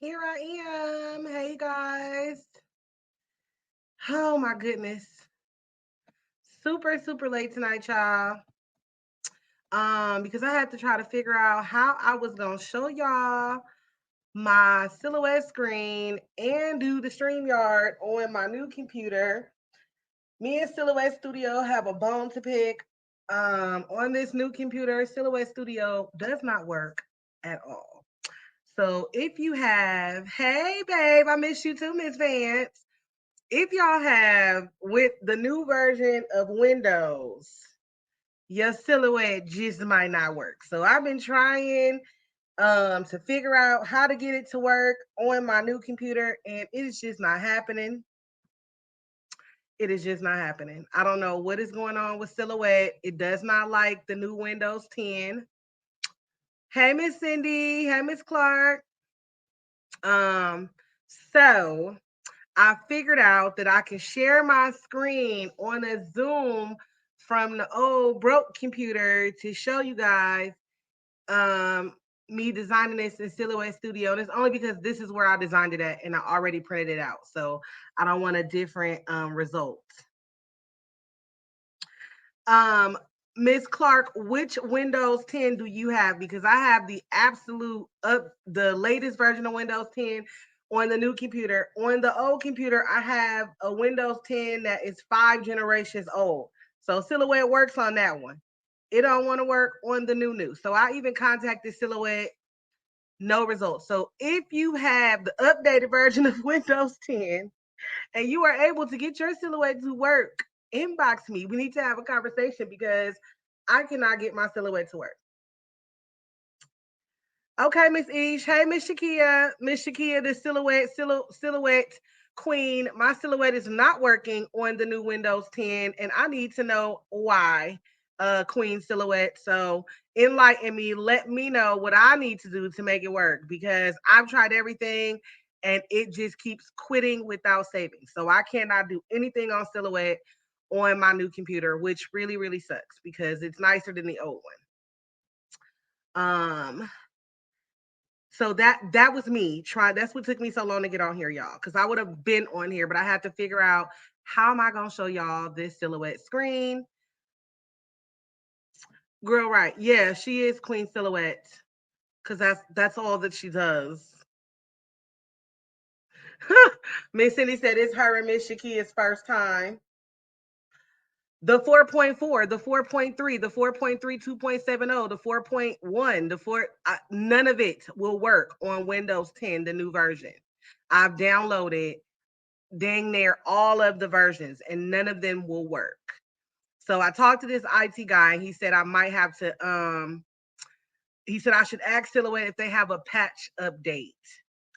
Here I am. Hey guys. Oh my goodness. Super late tonight, y'all. Because I had to try to figure out how I was gonna show y'all my silhouette screen and do the StreamYard on my new computer. Me and Silhouette Studio have a bone to pick. On this new computer, Silhouette Studio does not work at all. So if you have, hey babe, I miss you too, Miss Vance. If y'all have with the new version of Windows, your silhouette just might not work. So I've been trying to figure out how to get it to work on my new computer, and it is just not happening. It is just not happening. I don't know what is going on with Silhouette. It does not like the new Windows 10. Hey Miss Cindy, hey Miss Clark. Um, so I figured out that I can share my screen on a Zoom from the old broke computer to show you guys um, me designing this in Silhouette Studio. And it's only because this is where I designed it at and I already printed it out. So I don't want a different result. Um, Miss Clark, which Windows 10 do you have? Because I have the absolute the latest version of Windows 10 on the new computer. On the old computer, I have a Windows 10 that is 5 generations old. So Silhouette works on that one. It don't want to work on the new. So I even contacted Silhouette, no results. So if you have the updated version of Windows 10 and you are able to get your silhouette to work, inbox me. We need to have a conversation because I cannot get my silhouette to work. Okay, Miss Ish. Hey, Miss Shakia. Miss Shakia, the silhouette queen. My silhouette is not working on the new Windows 10, and I need to know why, Queen Silhouette. So enlighten me. Let me know what I need to do to make it work because I've tried everything and it just keeps quitting without saving. So I cannot do anything on Silhouette on my new computer, which really sucks because it's nicer than the old one. So that was me trying. That's what took me so long to get on here, y'all, because I would have been on here, but I had to figure out how am I gonna show y'all this silhouette screen. Girl, right? Yeah, she is Queen Silhouette, because that's all that she does. Miss Cindy said it's her and Miss Shakia's first time. The 4.4, the 4.3, the 4.3, 2.70, the 4.1, the 4, none of it will work on Windows 10, the new version. I've downloaded dang near all of the versions and none of them will work. So I talked to this IT guy and he said I might have to he said I should ask Silhouette if they have a patch update.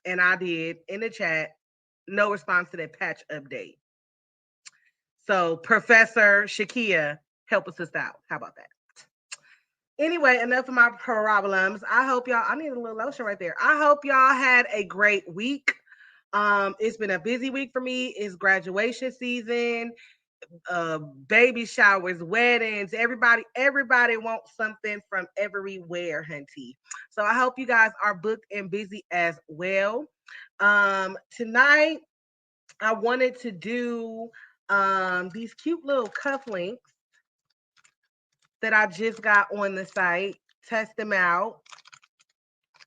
And I did in the chat, no response to that patch update. So Professor Shakia, help us out. How about that? Anyway, enough of my problems. I hope y'all, I need a little lotion right there. I hope y'all had a great week. It's been a busy week for me. It's graduation season, baby showers, weddings. Everybody wants something from everywhere, hunty. So I hope you guys are booked and busy as well. Tonight I wanted to do these cute little cufflinks that I just got on the site. Test them out.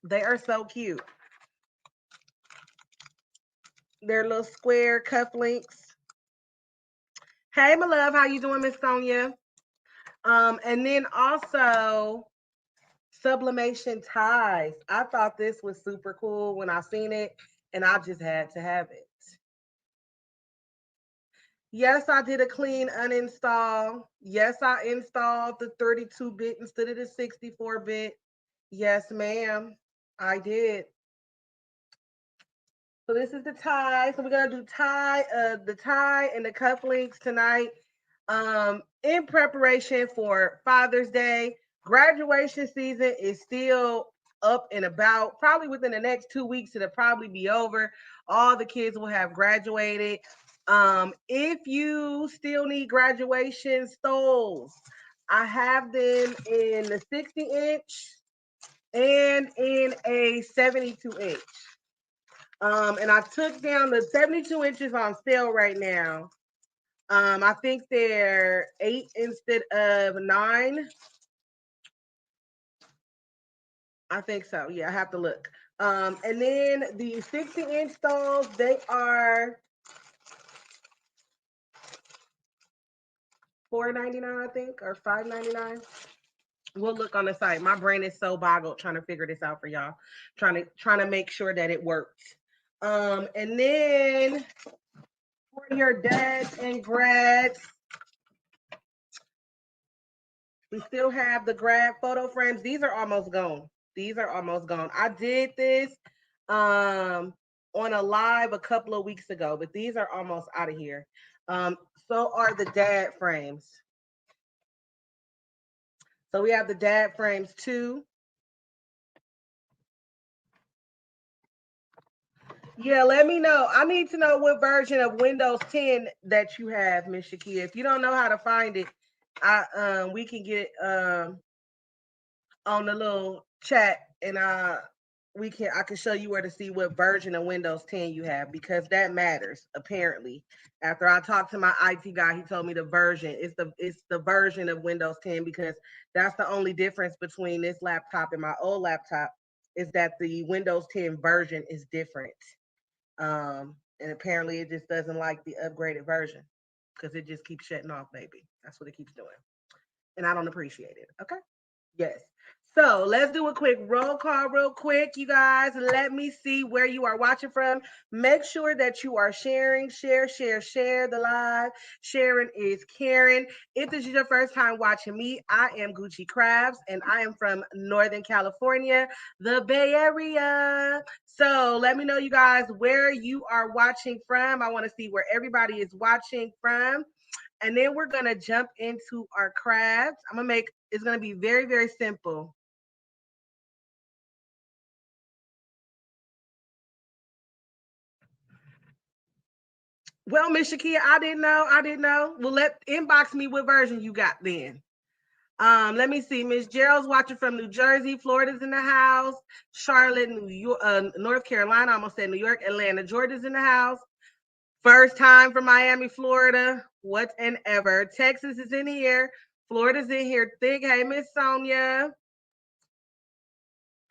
They are so cute. They're little square cufflinks. Hey, my love, how you doing, Miss Sonia? And then also Sublimation Ties. I thought this was super cool when I seen it, and I just had to have it. Yes, I did a clean uninstall. Yes, I installed the 32-bit instead of the 64-bit. Yes, ma'am, I did. So this is the tie. So we're gonna do the tie and the cufflinks tonight. In preparation for Father's Day. Graduation season is still up and about. Probably within the next 2 weeks, it'll probably be over. All the kids will have graduated. If you still need graduation stoles, I have them in the 60 inch and in a 72 inch. And I took down the 72 inches on sale right now. I think they're 8 instead of 9. I think so. Yeah, I have to look. And then the 60-inch stones, they are $4.99, I think, or $5.99. We'll look on the site. My brain is so boggled trying to figure this out for y'all. Trying to make sure that it works. And then for your dads and grads, we still have the grad photo frames. These are almost gone. These are almost gone. I did this on a live a couple of weeks ago, but these are almost out of here. So are the dad frames. So we have the dad frames too. Yeah, let me know. I need to know what version of Windows 10 that you have, Miss Shakia. If you don't know how to find it, we can get on the little chat and I can show you where to see what version of Windows 10 you have, because that matters apparently. After I talked to my IT guy, he told me the version is the version of Windows 10, because that's the only difference between this laptop and my old laptop, is that the Windows 10 version is different. And apparently it just doesn't like the upgraded version because it just keeps shutting off, baby. That's what it keeps doing. And I don't appreciate it. Okay. Yes. So let's do a quick roll call real quick, you guys. Let me see where you are watching from. Make sure that you are sharing, share the live. Sharing is Karen. If this is your first time watching me, I am Gucci Craftz, and I am from Northern California, the Bay Area. So let me know, you guys, where you are watching from. I want to see where everybody is watching from. And then we're gonna jump into our crafts. It's gonna be very, very simple. Well, Miss Shakia, I didn't know. I didn't know. Well, let inbox me what version you got then. Let me see. Miss Gerald's watching from New Jersey. Florida's in the house. Charlotte, New York, North Carolina. I almost said New York. Atlanta, Georgia's in the house. First time from Miami, Florida. What and ever. Texas is in here. Florida's in here thick. Hey, Miss Sonia.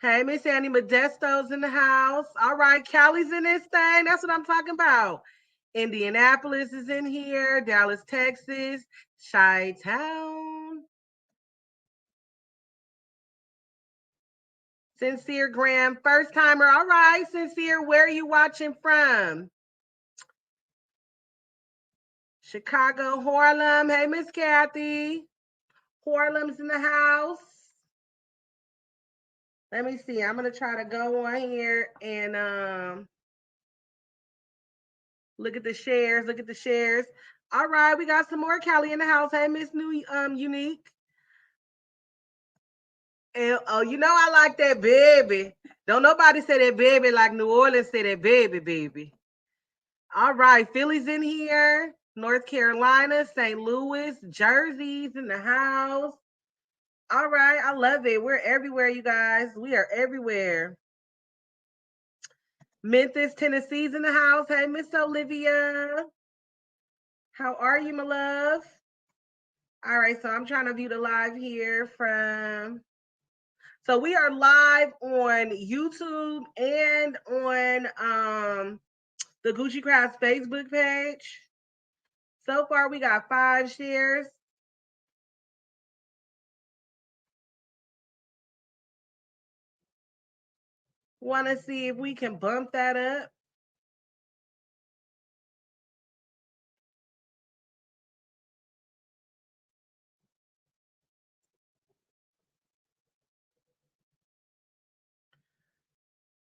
Hey, Miss Annie Modesto's in the house. All right, Cali's in this thing. That's what I'm talking about. Indianapolis is in here. Dallas, Texas. Chi-Town. Sincere Graham, first timer. All right, Sincere, where are you watching from? Chicago, Harlem. Hey, Miss Kathy. Harlem's in the house. Let me see. I'm gonna try to go on here and look at the shares. Look at the shares. All right, we got some more Cali in the house. Hey, Miss New Unique. And oh, you know I like that baby. Don't nobody say that baby like New Orleans say that baby, baby. All right, Philly's in here. North Carolina, St. Louis, Jersey's in the house. All right, I love it. We're everywhere, you guys. We are everywhere. Memphis, Tennessee's in the house. Hey, Miss Olivia. How are you, my love? All right, so I'm trying to view the live here from. So we are live on YouTube and on the Gucci Craftz Facebook page. So far, we got 5 shares. Want to see if we can bump that up.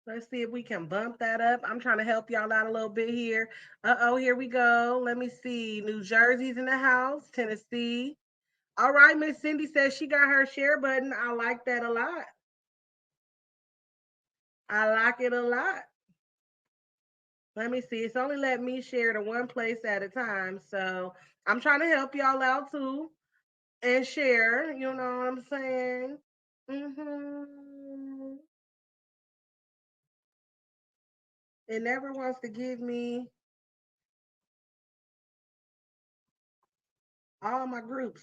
Let's see if we can bump that up. I'm trying to help y'all out a little bit here. Uh-oh, here we go. Let me see. New Jersey's in the house. Tennessee. All right, Miss Cindy says she got her share button. I like that a lot. I like it a lot. Let me see. It's only let me share to one place at a time. So I'm trying to help y'all out too and share. You know what I'm saying? Mm-hmm. It never wants to give me all my groups.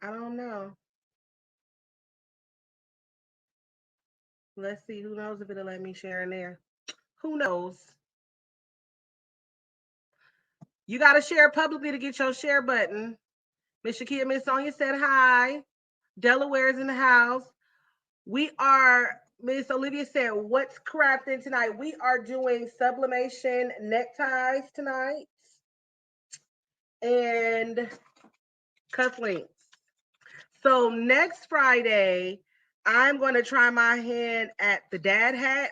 I don't know. Let's see. Who knows if it'll let me share in there? Who knows? You got to share publicly to get your share button. Miss Shakia, Miss Sonia said hi. Delaware's in the house. We are, Miss Olivia said, what's crafting tonight? We are doing sublimation neckties tonight and cufflinks. So next Friday, I'm going to try my hand at the dad hat.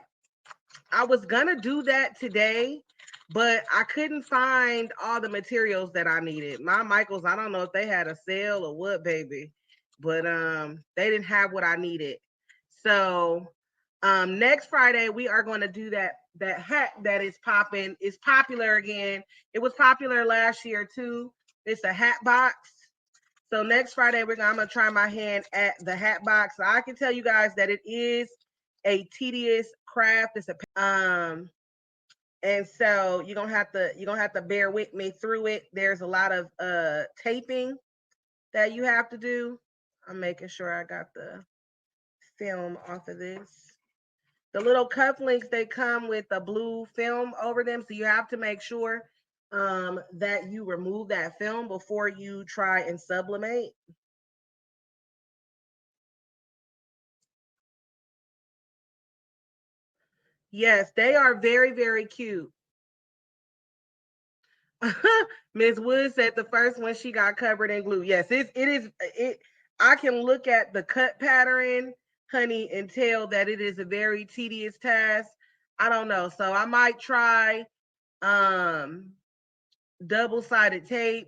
I was going to do that today, but I couldn't find all the materials that I needed. My Michaels, I don't know if they had a sale or what, baby, but they didn't have what I needed. So next Friday we are going to do that hat that is popping. It's popular again. It was popular last year too. It's a hat box. So next Friday I'm gonna try my hand at the hat box. So I can tell you guys that it is a tedious craft. It's a and so you're gonna have to bear with me through it. There's a lot of taping that you have to do. I'm making sure I got the film off of this. The little cufflinks, they come with a blue film over them, so you have to make sure that you remove that film before you try and sublimate. Yes, they are very, very cute. Miss Wood said the first one she got covered in glue. Yes, it is it. I can look at the cut pattern, honey, and tell that it is a very tedious task. I don't know, so I might try um double-sided tape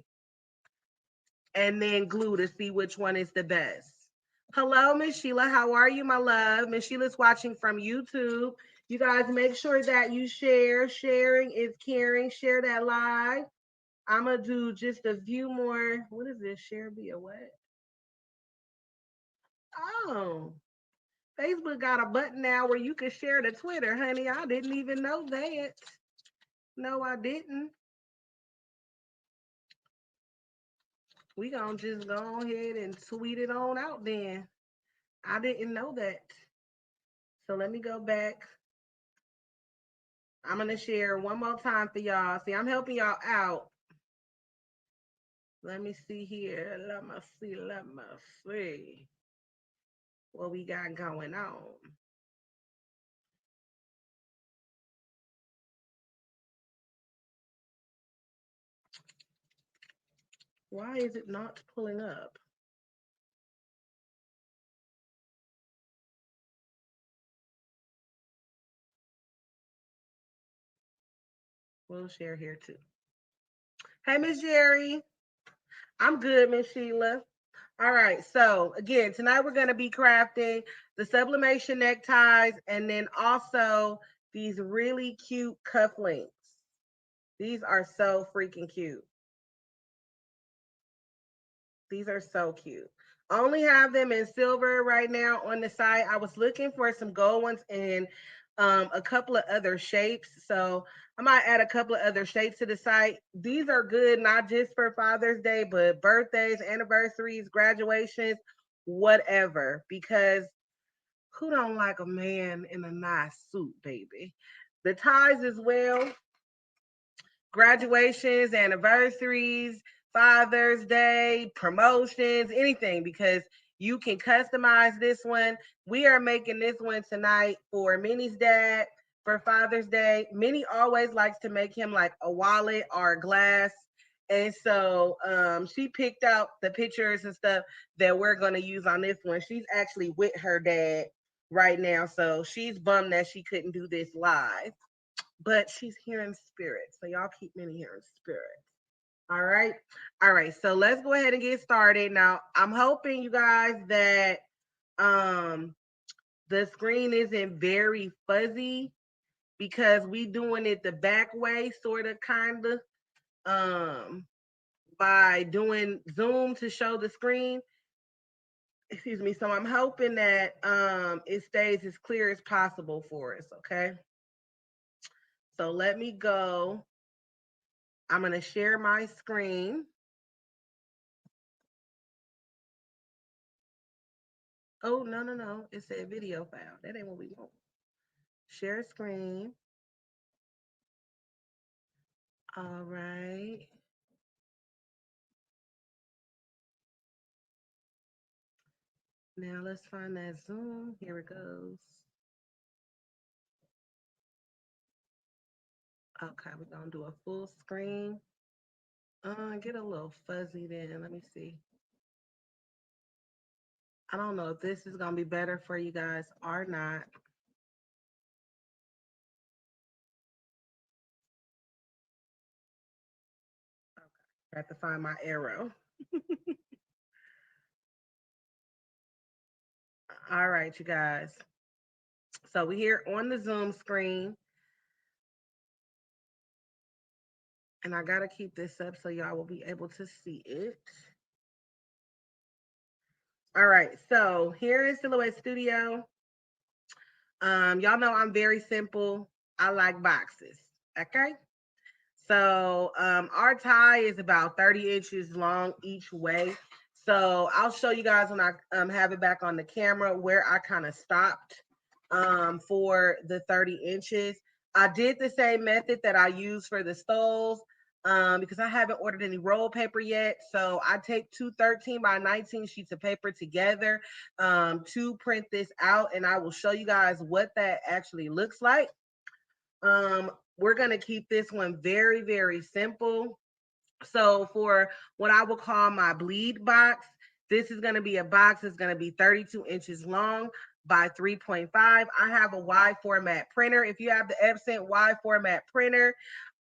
and then glue to see which one is the best. Hello, Miss Sheila. How are you, my love? Miss Sheila's watching from YouTube. You guys make sure that you share. Sharing is caring. Share that live. I'm gonna do just a few more. What is this? Share via what? Oh, Facebook got a button now where you can share to Twitter, honey. I didn't even know that. No, I didn't. We gonna just go ahead and tweet it on out then. I didn't know that. So let me go back. I'm gonna share one more time for y'all. See, I'm helping y'all out. Let me see here. Let me see what we got going on. Why is it not pulling up? We'll share here too. Hey, Miss Jerry. I'm good, Miss Sheila. All right. So again, tonight we're going to be crafting the sublimation neckties and then also these really cute cufflinks. These are so freaking cute. These are so cute. I only have them in silver right now on the site. I was looking for some gold ones and a couple of other shapes. So I might add a couple of other shapes to the site. These are good, not just for Father's Day, but birthdays, anniversaries, graduations, whatever. Because who don't like a man in a nice suit, baby? The ties as well, graduations, anniversaries, Father's Day, promotions, anything, because you can customize this one. We are making this one tonight for Minnie's dad for Father's Day. Minnie always likes to make him like a wallet or a glass. And so she picked out the pictures and stuff that we're going to use on this one. She's actually with her dad right now. So she's bummed that she couldn't do this live, but she's here in spirit. So y'all keep Minnie here in spirit. All right. All right. So let's go ahead and get started. Now, I'm hoping you guys that um the screen isn't very fuzzy because we doing it the back way, sort of, kind of. Um, by doing Zoom to show the screen. Excuse me. So I'm hoping that it stays as clear as possible for us, okay? So let me go. I'm going to share my screen. Oh, no, no, no. It said video file. That ain't what we want. Share screen. All right. Now let's find that Zoom. Here it goes. Okay, we're going to do a full screen. Get a little fuzzy then. Let me see. I don't know if this is going to be better for you guys or not. Okay. I have to find my arrow. All right, you guys. So we're here on the Zoom screen. And I got to keep this up so y'all will be able to see it. All right, so here is Silhouette Studio. Y'all know I'm very simple. I like boxes, okay? So our tie is about 30 inches long each way. So I'll show you guys when I have it back on the camera where I kind of stopped for the 30 inches. I did the same method that I use for the stoles because I haven't ordered any roll paper yet. So I take two 13 by 19 sheets of paper together to print this out, and I will show you guys what that actually looks like. We're going to keep this one very, very simple. So for what I will call my bleed box, this is going to be a box that's going to be 32 inches long by 3.5. I have a Y format printer. If you have the Epson Y format printer,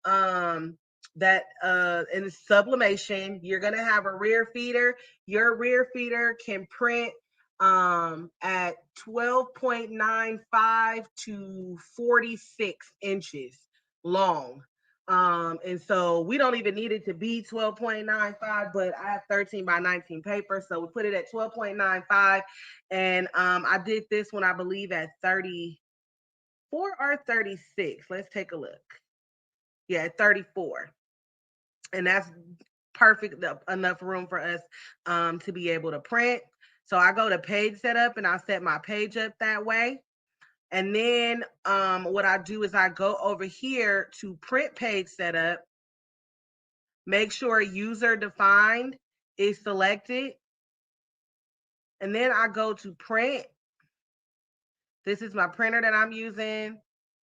that in sublimation, you're going to have a rear feeder. Your rear feeder can print at 12.95 to 46 inches long. And so we don't even need it to be 12.95, but I have 13 by 19 paper. So we put it at 12.95. And I did this one, I believe, at 34 or 36. Let's take a look. Yeah, at 34. And that's perfect enough room for us to be able to print. So I go to page setup and I set my page up that way. And then what I do is I go over here to print page setup, make sure user defined is selected. And then I go to print. This is my printer that I'm using.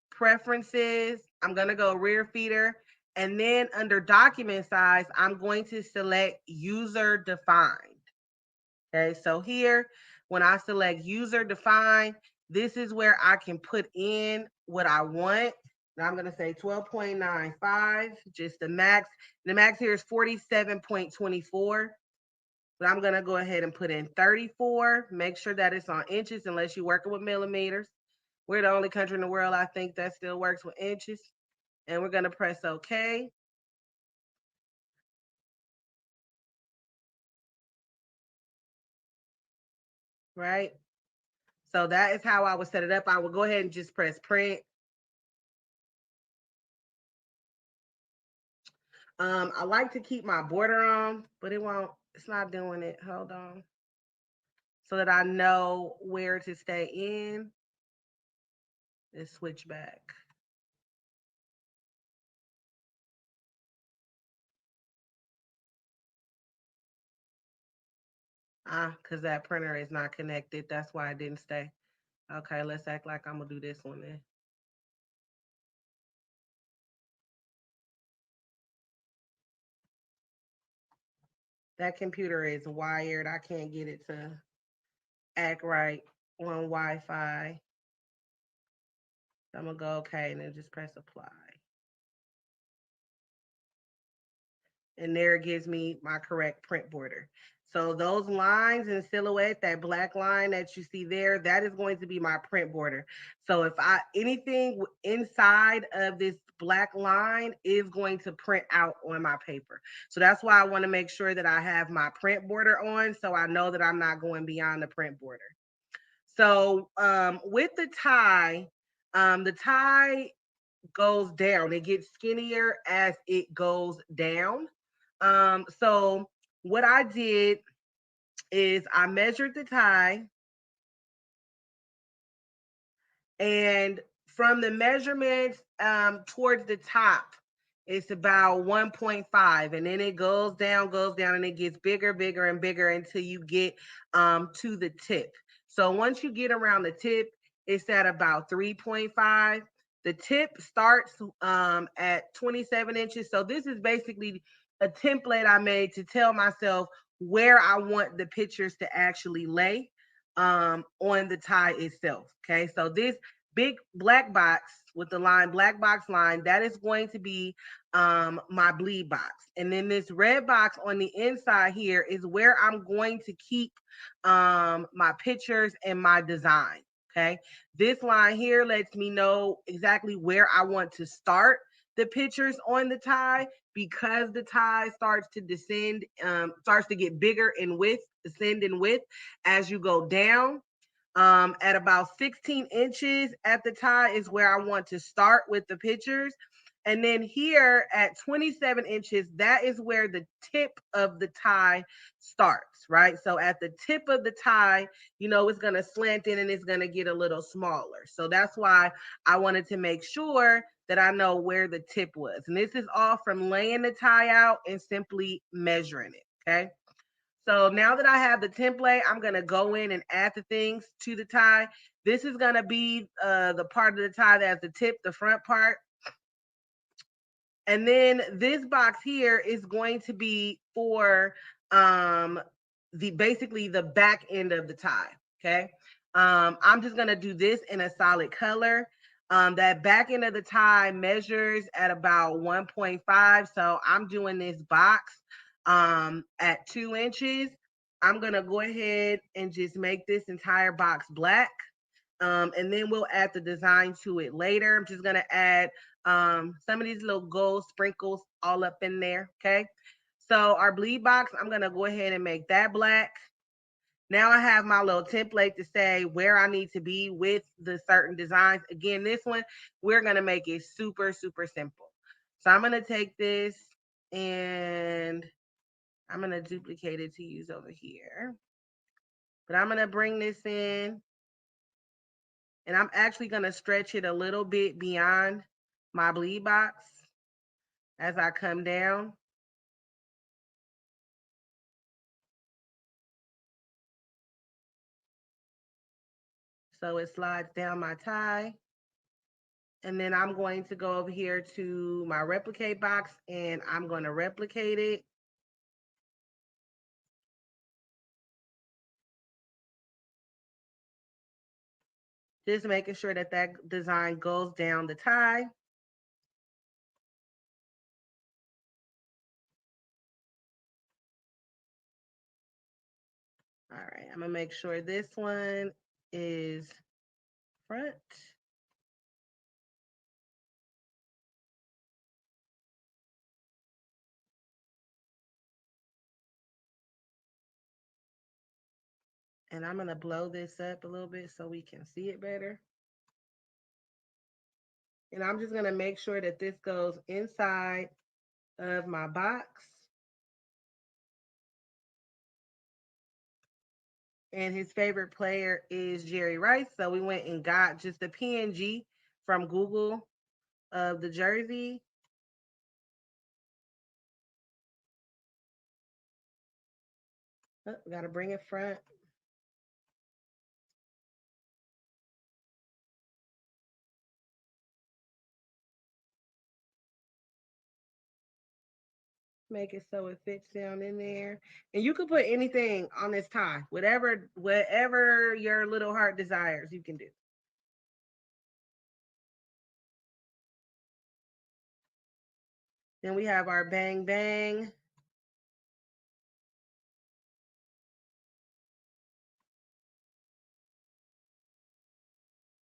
Preferences, I'm going to go rear feeder. And then under document size, I'm going to select user defined. Okay, so here, when I select user defined, this is where I can put in what I want. Now I'm going to say 12.95, just the max. The max here is 47.24. But I'm going to go ahead and put in 34. Make sure that it's on inches unless you're working with millimeters. We're the only country in the world, I think, that still works with inches. And we're going to press OK. Right? So that is how I would set it up. I would go ahead and just press print. I like to keep my border on, but it's not doing it. Hold on. So that I know where to stay in. Let's switch back. Because that printer is not connected. That's why I didn't stay. Okay, let's act like I'm going to do this one then. That computer is wired. I can't get it to act right on Wi-Fi. I'm going to go okay and then just press apply. And there it gives me my correct print border. So those lines in silhouette, that black line that you see there, that is going to be my print border. So if anything inside of this black line is going to print out on my paper. So that's why I want to make sure that I have my print border on, so I know that I'm not going beyond the print border. So with the tie goes down. It gets skinnier as it goes down. So what I did is I measured the tie, and from the measurements towards the top, it's about 1.5, and then it goes down, and it gets bigger, bigger, and bigger until you get to the tip. So once you get around the tip, it's at about 3.5. The tip starts at 27 inches. So this is basically a template I made to tell myself where I want the pictures to actually lay on the tie itself. Okay, so this big black box with the line, black box line, that is going to be my bleed box. And then this red box on the inside here is where I'm going to keep my pictures and my design. Okay, this line here lets me know exactly where I want to start the pictures on the tie, because the tie starts to descend, starts to get bigger in width, descend in width as you go down. At about 16 inches at the tie is where I want to start with the pictures. And then here at 27 inches, that is where the tip of the tie starts, right? So at the tip of the tie, it's going to slant in and it's going to get a little smaller. So that's why I wanted to make sure that I know where the tip was. And this is all from laying the tie out and simply measuring it, okay? So now that I have the template, I'm going to go in and add the things to the tie. This is going to be the part of the tie that's the tip, the front part. And then this box here is going to be for basically the back end of the tie. Okay. I'm just going to do this in a solid color. That back end of the tie measures at about 1.5. So I'm doing this box at 2 inches. I'm going to go ahead and just make this entire box black. And then we'll add the design to it later. I'm just going to add some of these little gold sprinkles all up in there. Okay. So our bleed box, I'm going to go ahead and make that black. Now I have my little template to say where I need to be with the certain designs. Again, this one, we're going to make it super, super simple. So I'm going to take this and I'm going to duplicate it to use over here. But I'm going to bring this in, and I'm actually going to stretch it a little bit beyond my bleed box as I come down. So it slides down my tie. And then I'm going to go over here to my replicate box, and I'm going to replicate it. Just making sure that that design goes down the tie. All right, I'm gonna make sure this one is front. And I'm gonna blow this up a little bit so we can see it better. And I'm just gonna make sure that this goes inside of my box. And his favorite player is Jerry Rice. So we went and got just a PNG from Google of the jersey. Oh, we gotta bring it front. Make it so it fits down in there. And you can put anything on this tie, whatever your little heart desires, you can do. Then we have our bang bang.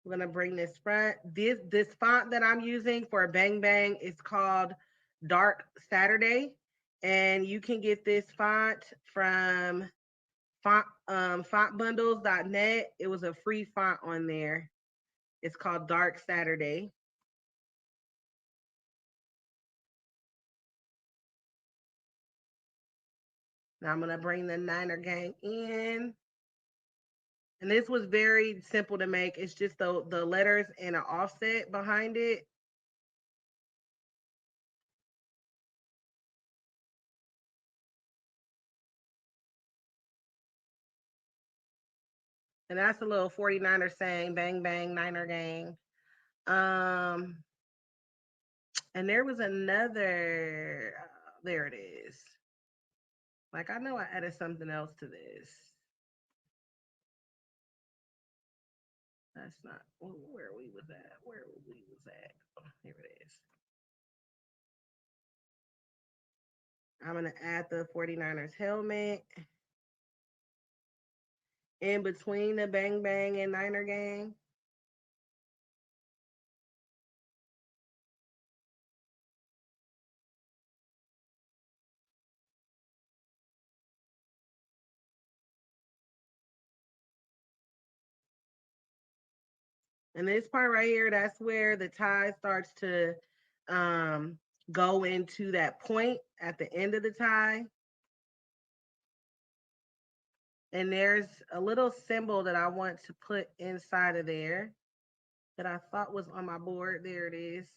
We're gonna bring this front. This font that I'm using for Bang Bang is called Dark Saturday, and you can get this font from fontbundles.net. It was a free font on there. It's called Dark Saturday. Now I'm gonna bring the Niner Gang in. And this was very simple to make. It's just the letters and an offset behind it. And that's a little 49er saying bang bang Niner Gang. Um and there was another there it is. Like I know I added something else to this. That's not where we was at. Where we was at. Oh, here it is. I'm gonna add the 49ers helmet in between the Bang Bang and Niner Gang. And this part right here, that's where the tie starts to um, go into that point at the end of the tie. And there's a little symbol that I want to put inside of there that I thought was on my board. There it is.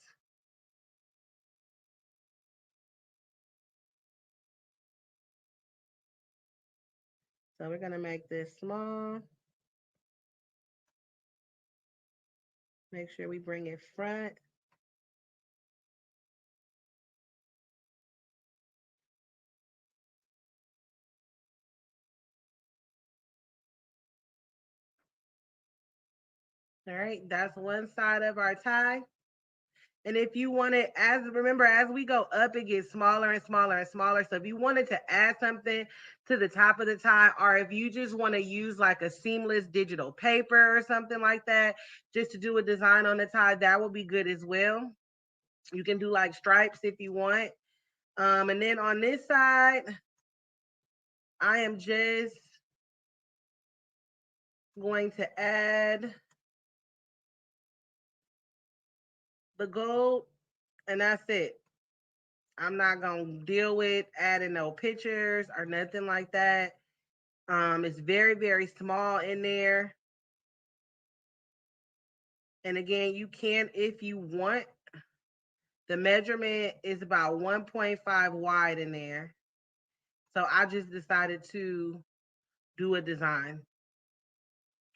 So we're gonna make this small. Make sure we bring it front. All right, that's one side of our tie. And if you want it, as we go up, it gets smaller and smaller and smaller. So if you wanted to add something to the top of the tie, or if you just want to use like a seamless digital paper or something like that, just to do a design on the tie, that will be good as well. You can do like stripes if you want. And then on this side, I am just going to add the gold, and that's it. I'm not gonna deal with adding no pictures or nothing like that. It's very, very small in there. And again, you can, if you want, the measurement is about 1.5 wide in there. So I just decided to do a design.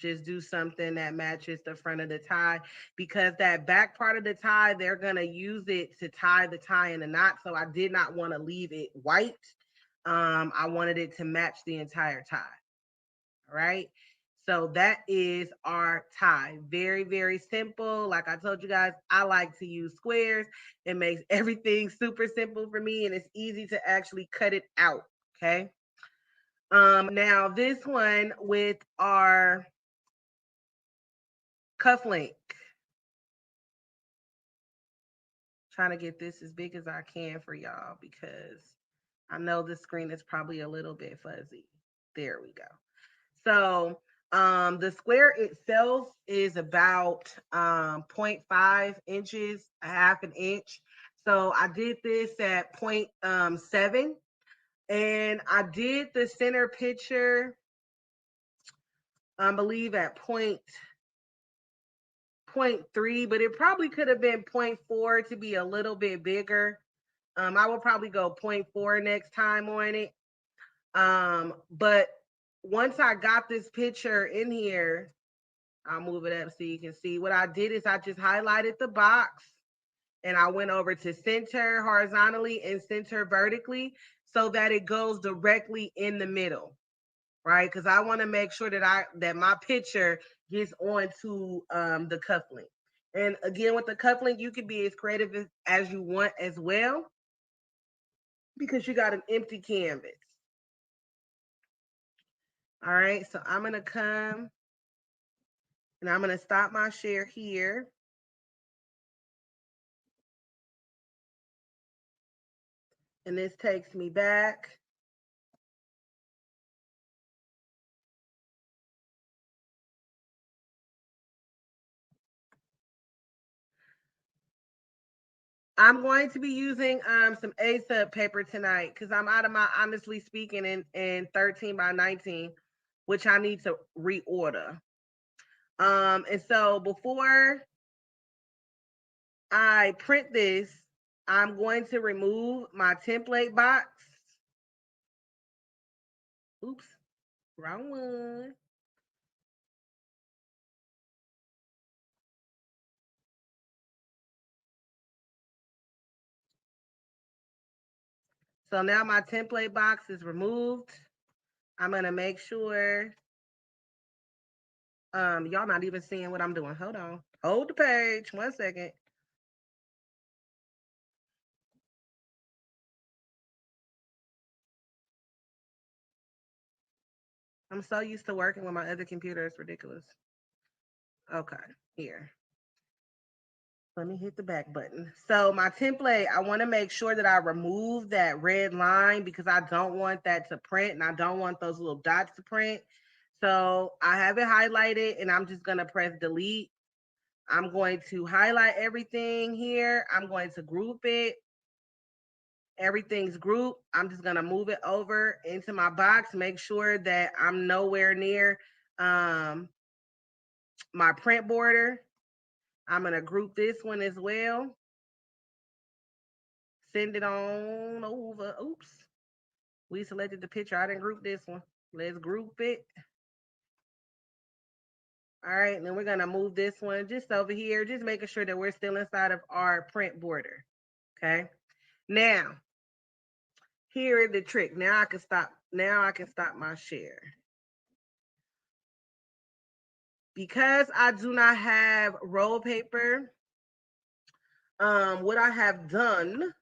Just do something that matches the front of the tie because that back part of the tie, they're going to use it to tie the tie in a knot. So I did not want to leave it white. I wanted it to match the entire tie. All right. So that is our tie. Very, very simple. Like I told you guys, I like to use squares. It makes everything super simple for me and it's easy to actually cut it out. Okay. Now this one with our cuff link. Trying to get this as big as I can for y'all because I know the screen is probably a little bit fuzzy. There we go. So the square itself is about 0.5 inches, a half an inch. So I did this at 0.7 and I did the center picture, I believe at point 3, but it probably could have been 0.4 to be a little bit bigger. I will probably go 0.4 next time on it. But once I got this picture in here, I'll move it up so you can see. What I did is I just highlighted the box and I went over to center horizontally and center vertically so that it goes directly in the middle, right? Because I want to make sure that my picture gets onto the cufflink. And again, with the cufflink, you can be as creative as you want as well because you got an empty canvas. All right, so I'm gonna come And I'm going to stop my share here. And this takes me back. I'm going to be using some A-Sub paper tonight because I'm out of my Honestly Speaking in 13 by 19, which I need to reorder. And so before I print this, I'm going to remove my template box. Oops, wrong one. So now my template box is removed. I'm gonna make sure y'all not even seeing what I'm doing. Hold on. Hold the page. 1 second. I'm so used to working with my other computer, it's ridiculous. Okay, here. Let me hit the back button. So my template, I want to make sure that I remove that red line because I don't want that to print and I don't want those little dots to print. So I have it highlighted and I'm just going to press delete. I'm going to highlight everything here. I'm going to group it. Everything's grouped. I'm just going to move it over into my box. Make sure that I'm nowhere near my print border. I'm going to group this one as well. Send it on over. Oops. We selected the picture. I didn't group this one. Let's group it. All right. And then we're going to move this one just over here, just making sure that we're still inside of our print border. Okay. Now, here is the trick. Now I can stop. Now I can stop my share. Because I do not have roll paper, what I have done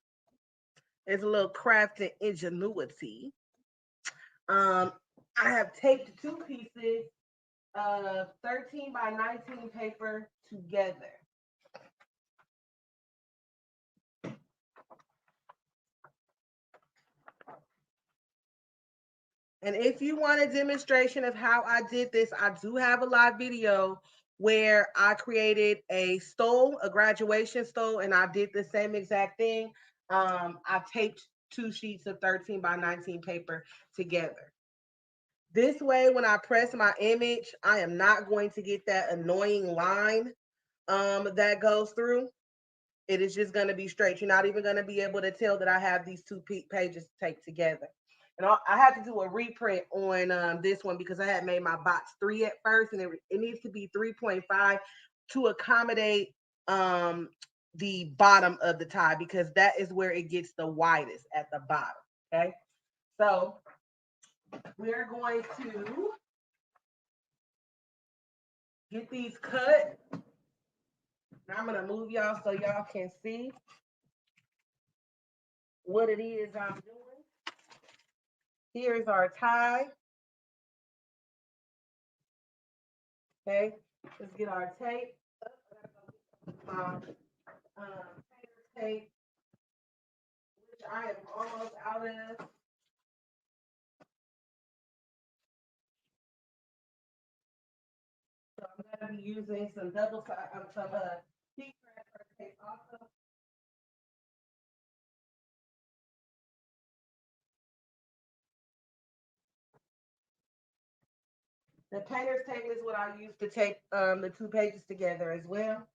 is a little crafting ingenuity. I have taped two pieces of 13 by 19 paper together. And if you want a demonstration of how I did this, I do have a live video where I created a stole, a graduation stole, and I did the same exact thing. I taped two sheets of 13 by 19 paper together. This way, when I press my image, I am not going to get that annoying line that goes through. It is just going to be straight. You're not even going to be able to tell that I have these two pages taped together. And I had to do a reprint on this one because I had made my box 3 at first, and it needs to be 3.5 to accommodate the bottom of the tie because that is where it gets the widest at the bottom. Okay, so we're going to get these cut. Now I'm gonna move y'all so y'all can see what it is I'm doing. Here's our tie. Okay, let's get our tape. Tape, which I am almost out of. So I'm gonna be using some double side, some heat transfer tape also. The painter's tape is what I use to tape the two pages together as well.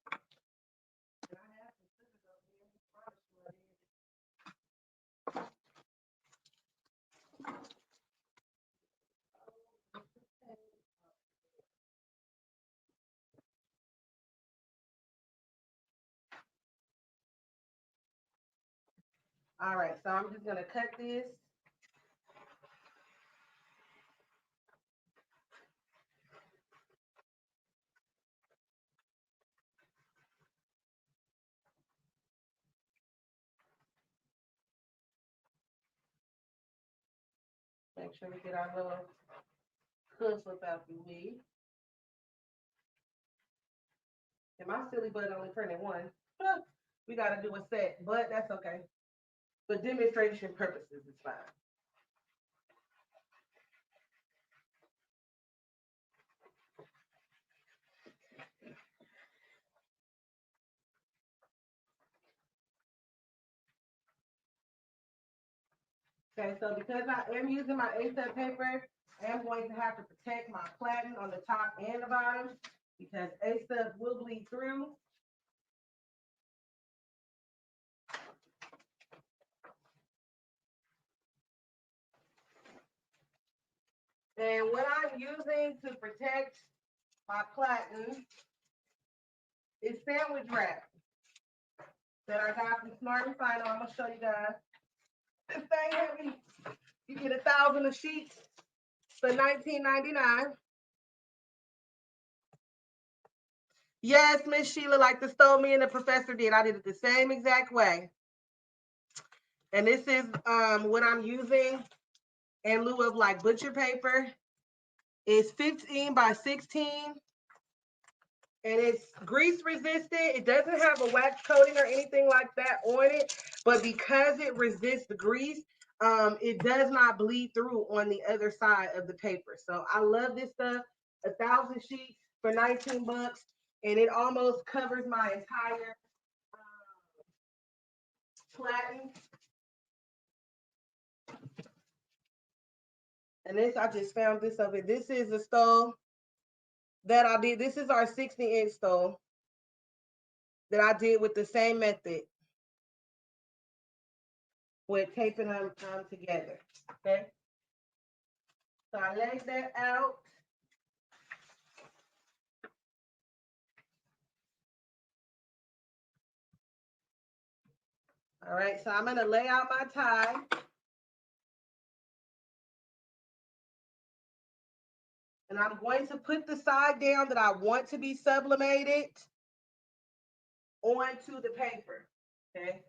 All right, so I'm just gonna cut this. Make sure we get our little hood flip out the way. And my silly butt only printed one. We got to do a set, but that's okay. For demonstration purposes, it's fine. Okay, so because I am using my A-set paper, I am going to have to protect my platen on the top and the bottom because A-set will bleed through. And what I'm using to protect my platen is sandwich wrap that I got from Smart and Final. I'm gonna show you guys. This thing heavy. You get 1,000 of sheets for $19.99. Yes, Miss Sheila, like the stole me and the professor did. I did it the same exact way. And this is what I'm using in lieu of like butcher paper. It's 15 by 16. And it's grease resistant. It doesn't have a wax coating or anything like that on it. But because it resists the grease, it does not bleed through on the other side of the paper. So I love this stuff. 1,000 sheets for 19 bucks. And it almost covers my entire platen. And this, I just found this of it. This is the stole that I did. This is our 60-inch stole that I did with the same method with taping them together. Okay. So I laid that out. All right, so I'm gonna lay out my tie. And I'm going to put the side down that I want to be sublimated onto the paper, okay?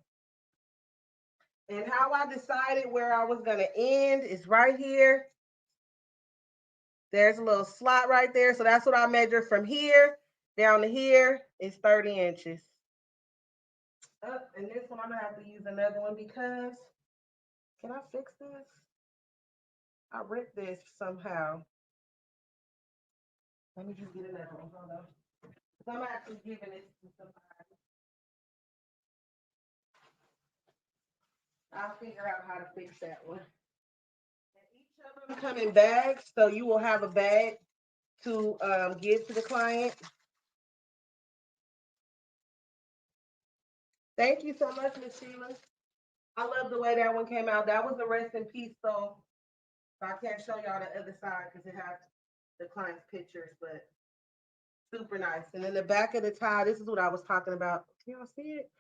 And how I decided where I was gonna end is right here. There's a little slot right there. So that's what I measure from here down to here is 30 inches. And this one I'm gonna have to use another one because, can I fix this? I ripped this somehow. Let me just get another one, hold on. Because I'm actually giving this to somebody. I'll figure out how to fix that one. And each of them come in bags, so you will have a bag to give to the client. Thank you so much, Miss Sheila. I love the way that one came out. That was the rest in peace, so I can't show y'all the other side because it has the client's pictures, but super nice. And then the back of the tie, this is what I was talking about. Can y'all see it?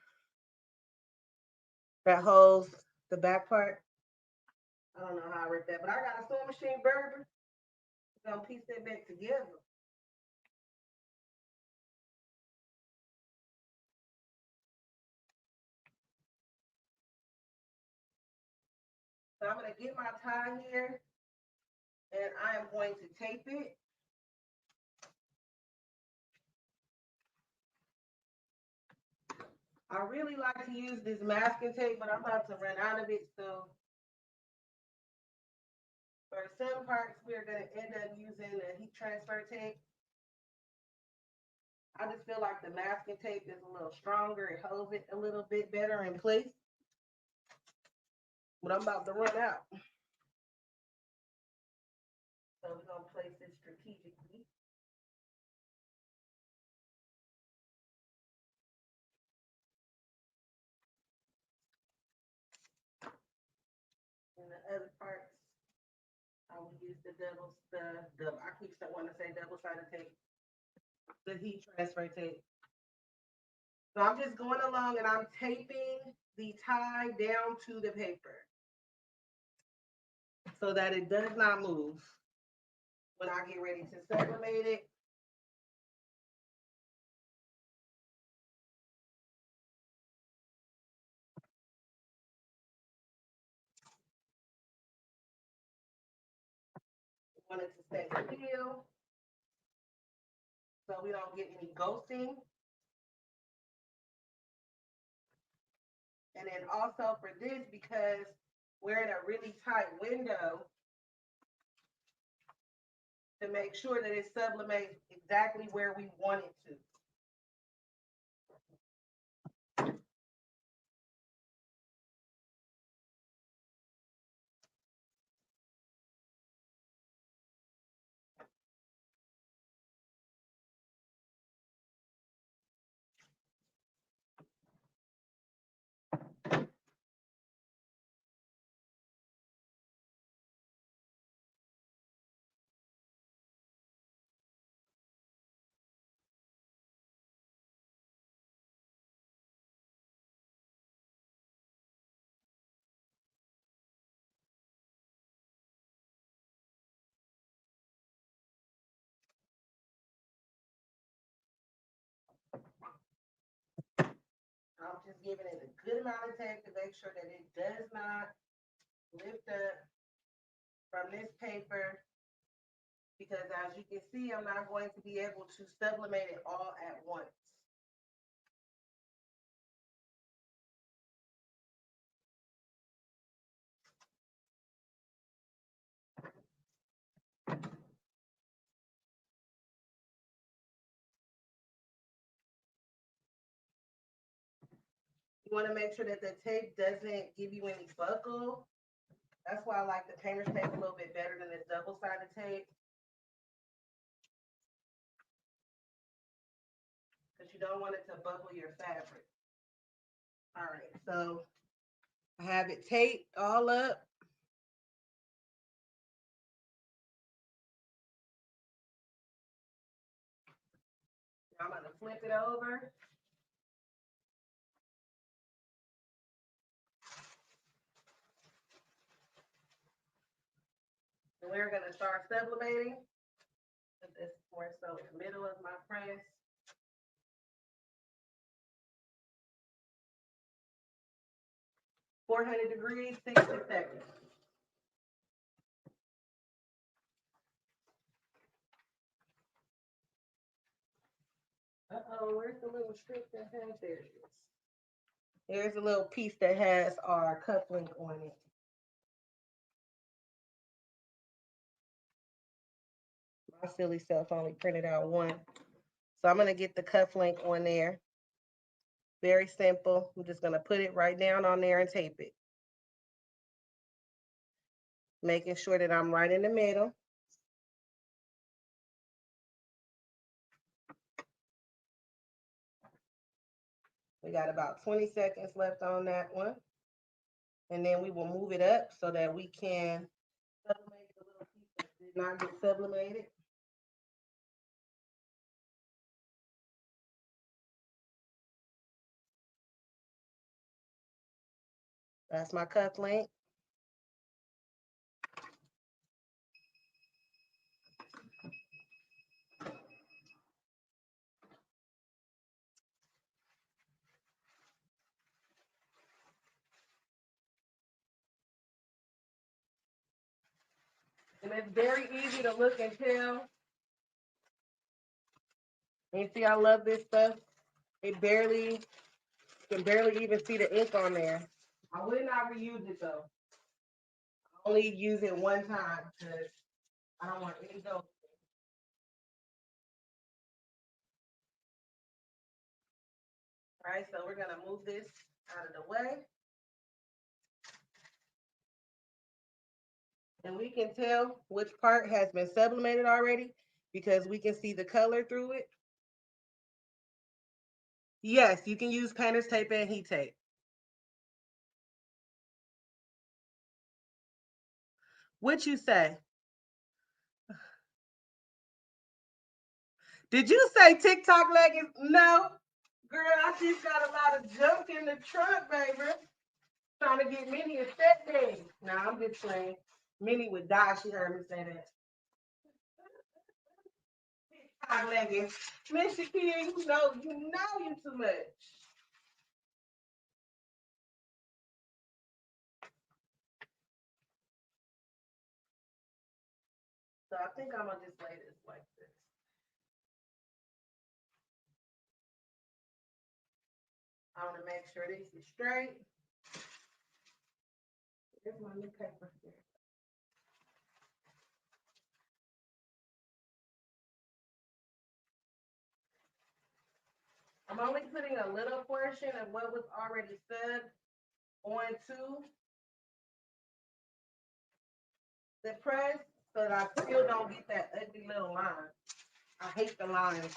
That holds the back part. I don't know how I ripped that, but I got a sewing machine Berber. I'm gonna piece that back together. So I'm gonna get my tie here and I am going to tape it. I really like to use this masking tape, but I'm about to run out of it. So for some parts, we're gonna end up using the heat transfer tape. I just feel like the masking tape is a little stronger. It holds it a little bit better in place. But I'm about to run out. So we're gonna place it strategically. And the other parts, I will use the I keep wanting to say double-sided tape, the heat transfer tape. So I'm just going along and I'm taping the tie down to the paper so that it does not move when I get ready to sublimate it. I want it to stay still so we don't get any ghosting. And then also for this, because we're in a really tight window, to make sure that it sublimates exactly where we want it to. I'm just giving it a good amount of tape to make sure that it does not lift up from this paper, because as you can see, I'm not going to be able to sublimate it all at once. You want to make sure that the tape doesn't give you any buckle. That's why I like the painter's tape a little bit better than this double-sided tape, because you don't want it to buckle your fabric. All right, so I have it taped all up. Now I'm going to flip it over. And we're going to start sublimating. Put this more so in the middle of my press. (400°, 60 seconds. Uh-oh, where's the little strip that has, there it is. Here's a little piece that has our cuff link on it. My silly self only printed out one. So I'm gonna get the cuff link on there. Very simple. I'm just gonna put it right down on there and tape it. Making sure that I'm right in the middle. We got about 20 seconds left on that one. And then we will move it up so that we can sublimate the little piece that did not get sublimated. That's my cuff link. And it's very easy to look and tell. And you see, I love this stuff. It barely, you can barely even see the ink on there. I would not reuse it though. I only use it one time because I don't want any dough. All right, so we're gonna move this out of the way. And we can tell which part has been sublimated already because we can see the color through it. Yes, you can use painter's tape and heat tape. What you say? Did you say TikTok leggings? No. Girl, I just got a lot of junk in the trunk, baby. Trying to get Minnie a set day. Nah, I'm just playing. Minnie would die. She heard me say that. TikTok leggings. Miss Shakia, you know you too much. So I think I'm gonna just lay this like this. I want to make sure this is straight. Here's my new paper. I'm only putting a little portion of what was already subbed onto the press so that I still don't get that ugly little line. I hate the lines.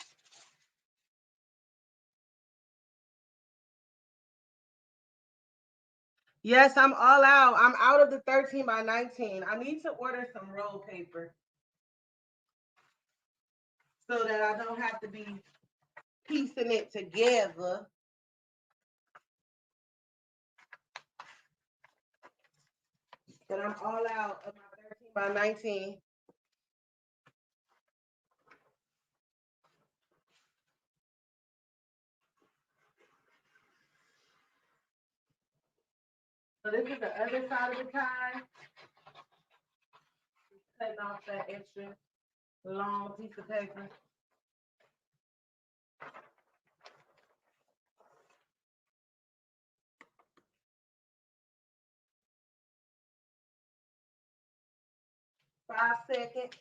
Yes, I'm all out. I'm out of the 13 by 19. I need to order some roll paper so that I don't have to be piecing it together. But I'm all out of my 13 by 19. So this is the other side of the tie. Cutting off that extra long piece of paper. Five seconds.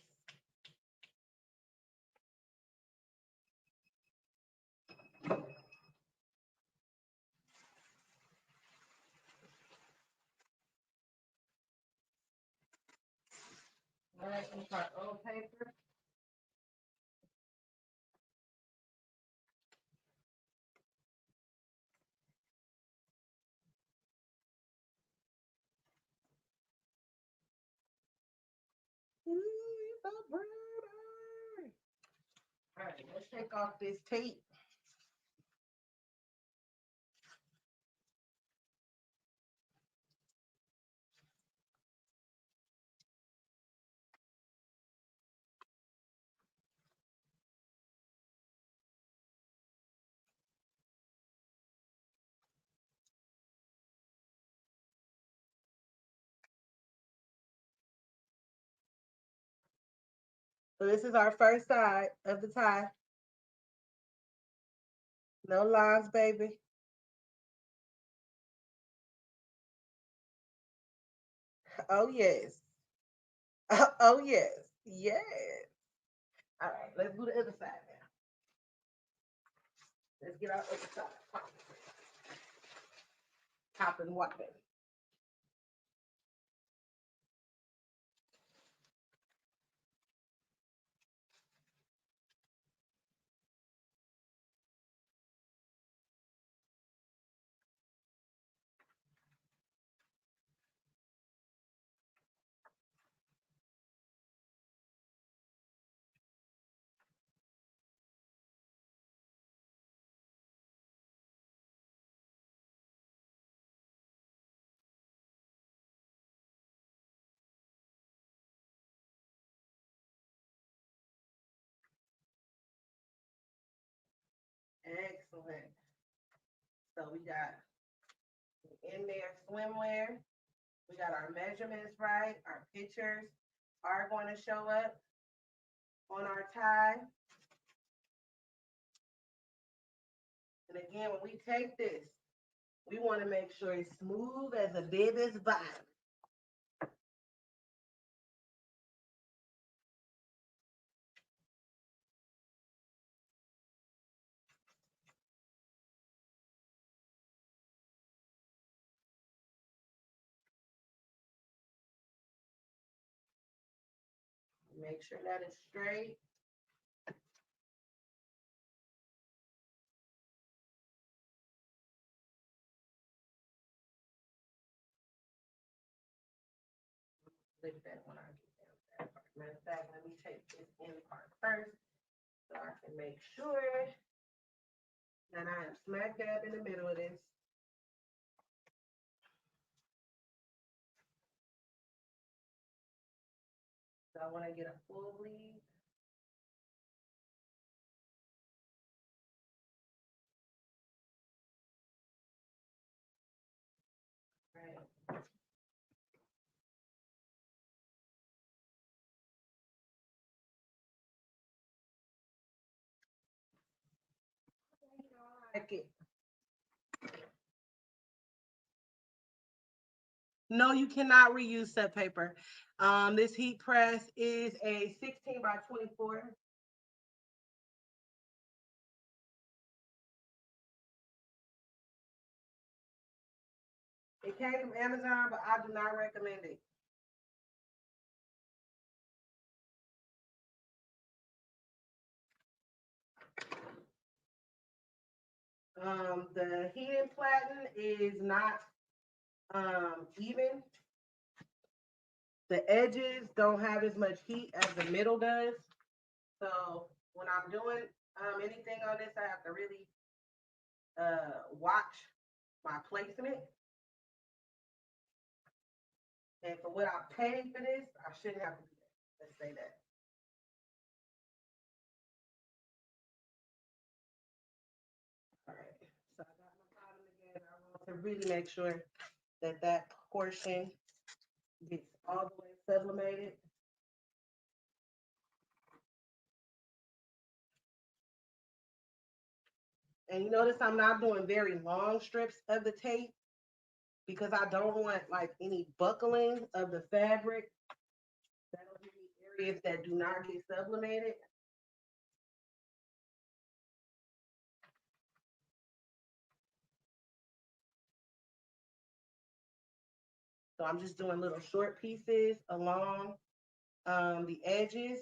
All right, let's start old paper. Ooh, you're so pretty. All right, let's take off this tape. So this is our first side of the tie. No lines, baby. Oh, yes. Oh, yes. Yes. All right, let's do the other side now. Let's get our other side. Popping, whopping. Excellent. So we got in there swimwear. We got our measurements right. Our pictures are going to show up on our tie. And again, when we take this, we want to make sure it's smooth as a baby's bottom. Make sure that is straight. Flip that when I get down to that part. Matter of fact, let me take this in part first so I can make sure that I am smack dab in the middle of this. So I want to get a full bleed. Right. I like it. No, you cannot reuse set paper. This heat press is a 16 by 24. It came from Amazon, but I do not recommend it. The heating platen is not even. The edges don't have as much heat as the middle does. So when I'm doing anything on this, I have to really watch my placement. And for what I paid for this, I shouldn't have to do that. Let's say that. All right. So I got my bottom again. I want to really make sure that that portion gets all the way sublimated. And you notice I'm not doing very long strips of the tape because I don't want like any buckling of the fabric. That'll give me areas that do not get sublimated. So I'm just doing little short pieces along the edges.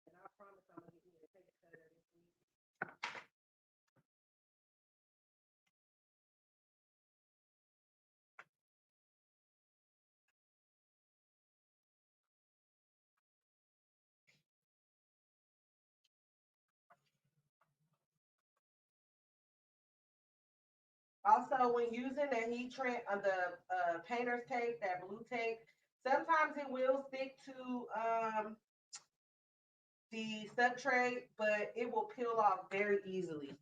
And I promise I'm gonna get you a take cut of this week. Also, when using the heat treat on the painter's tape, that blue tape, sometimes it will stick to the substrate, but it will peel off very easily.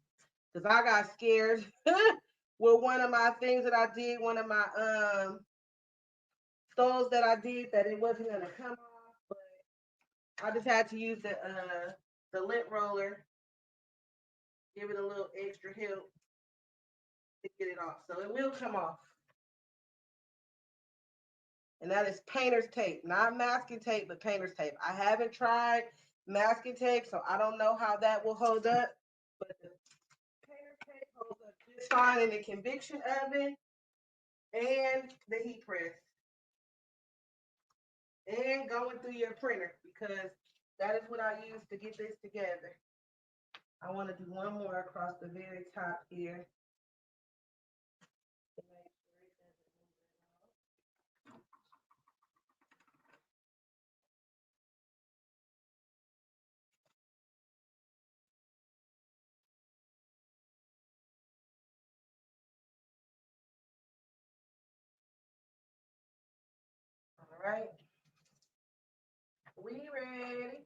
Because I got scared with one of my things that I did, one of my stoves that I did, that it wasn't gonna come off, but I just had to use the lint roller, give it a little extra help to get it off. So it will come off. And that is painter's tape, not masking tape, but painter's tape. I haven't tried masking tape, so I don't know how that will hold up, but the painter's tape holds up just fine in the convection oven and the heat press and going through your printer, because that is what I use to get this together. I want to do one more across the very top here. All right, we ready.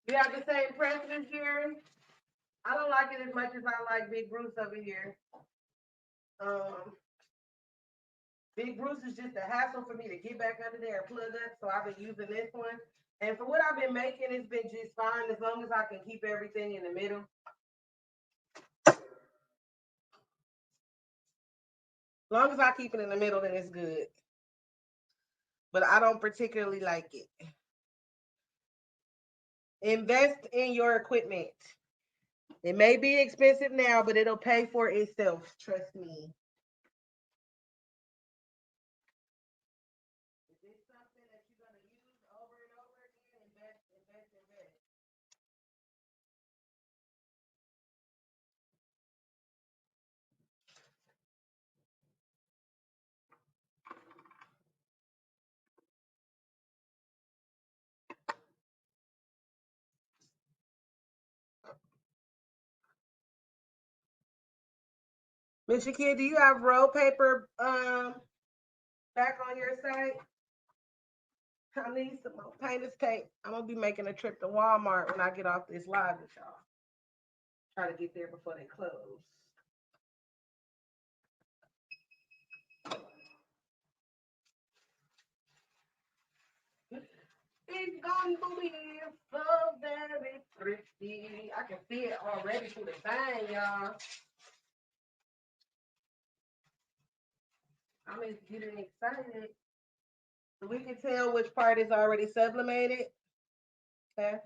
You have the same preference, Jerry? I don't like it as much as I like Big Bruce over here. Um, Big Bruce is just a hassle for me to get back under there and plug up, so I've been using this one. And for what I've been making, it's been just fine as long as I can keep everything in the middle. As long as I keep it in the middle, then it's good. But I don't particularly like it. Invest in your equipment. It may be expensive now, but it'll pay for itself. Trust me. If it's something that you're gonna use over and over again, invest, invest, invest. Miss Shakia, do you have roll paper back on your site? I need some more painter's tape. I'm gonna be making a trip to Walmart when I get off this live with y'all. Try to get there before they close. It's gonna be so very thrifty. I can see it already through the thing, y'all. I'm just getting excited. So we can tell which part is already sublimated. Okay.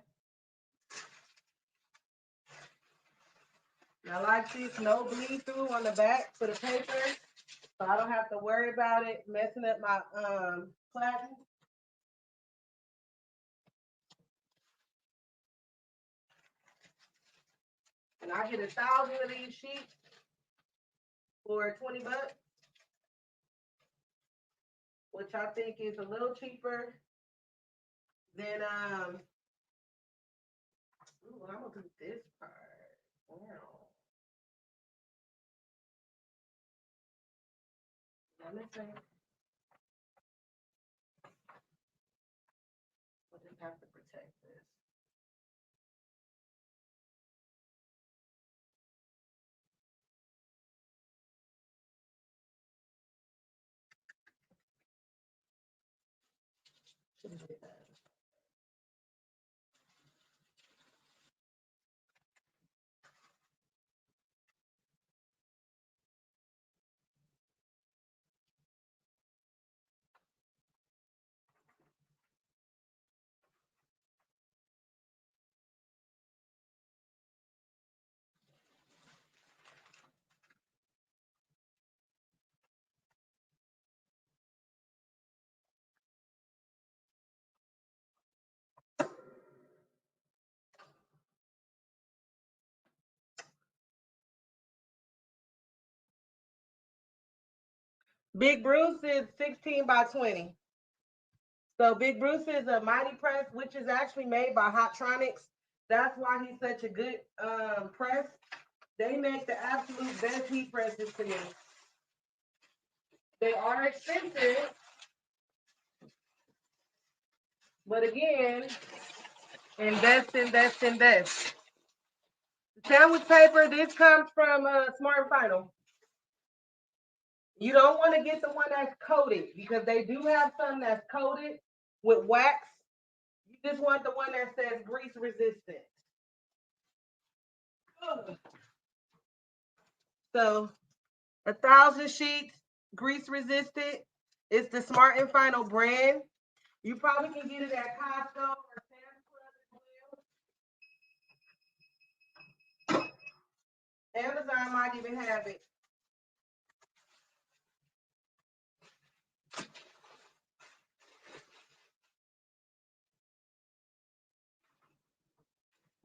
I like this, no bleed through on the back for the paper. So I don't have to worry about it messing up my platen. And I get 1,000 of these sheets for 20 bucks, which I think is a little cheaper than ooh, I'm gonna do this part. Wow. Let me see. We'll just have to protect this. Should have did that. Big Bruce is 16 by 20. So Big Bruce is a mighty press, which is actually made by Hottronics. That's why he's such a good press. They make the absolute best heat presses to me. They are expensive, but again, invest, invest, invest. Sandwich paper, this comes from Smart and Final. You don't want to get the one that's coated because they do have some that's coated with wax. You just want the one that says grease resistant. Ugh. So 1,000 sheets, grease resistant. It's the Smart and Final brand. You probably can get it at Costco or Sam's Club as well. Amazon might even have it.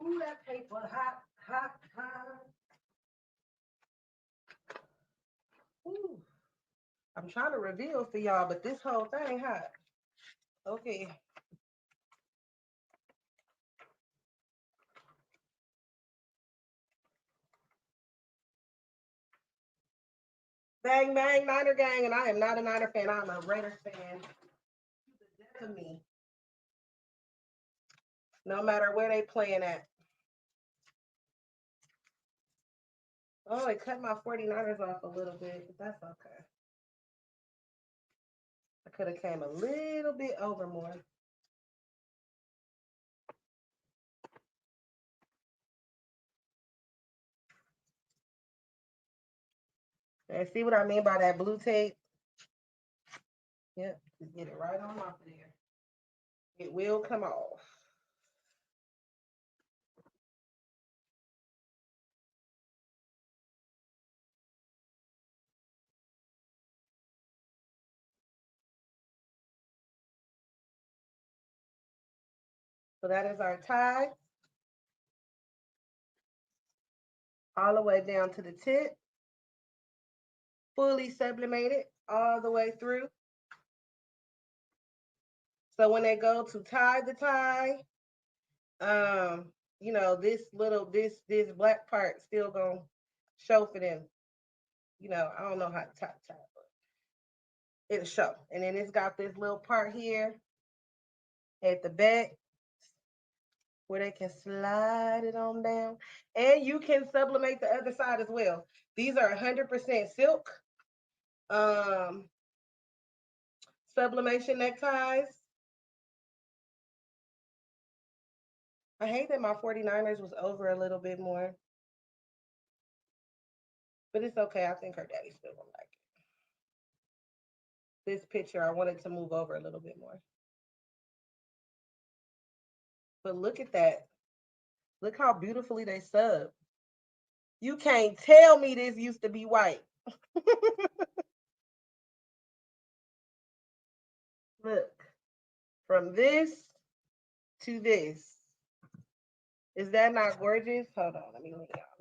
Ooh, that paper hot, hot, hot. Ooh. I'm trying to reveal for y'all, but this whole thing hot. Okay. Bang, bang, Niner gang, and I am not a Niner fan. I'm a Raiders fan. To the death of me. No matter where they playing at. Oh, it cut my 49ers off a little bit, but that's okay. I could have came a little bit over more. And see what I mean by that blue tape? Yep, just get it right on off of there. It will come off. So that is our tie. All the way down to the tip. Fully sublimated all the way through. So when they go to tie the tie, you know, this black part still gonna show for them. You know, I don't know how to tie, but it'll show. And then it's got this little part here at the back where they can slide it on down. And you can sublimate the other side as well. These are 100% silk. Sublimation neckties. I hate that my 49ers was over a little bit more. But it's okay. I think her daddy still gonna like it. This picture, I wanted to move over a little bit more. But look at that. Look how beautifully they sub. You can't tell me this used to be white. Look, from this to this. Is that not gorgeous? Hold on, let me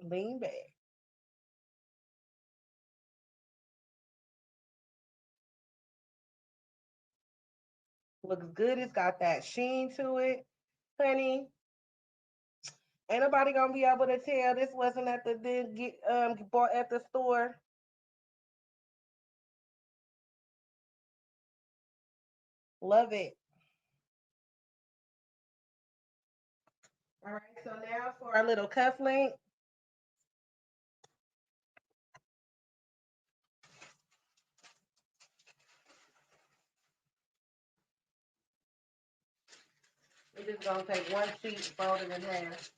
lean back. Looks good. It's got that sheen to it, honey. Ain't nobody gonna be able to tell this wasn't at the get bought at the store. Love it. All right, so now for our little cuff link. We're just gonna take one sheet, fold it in half.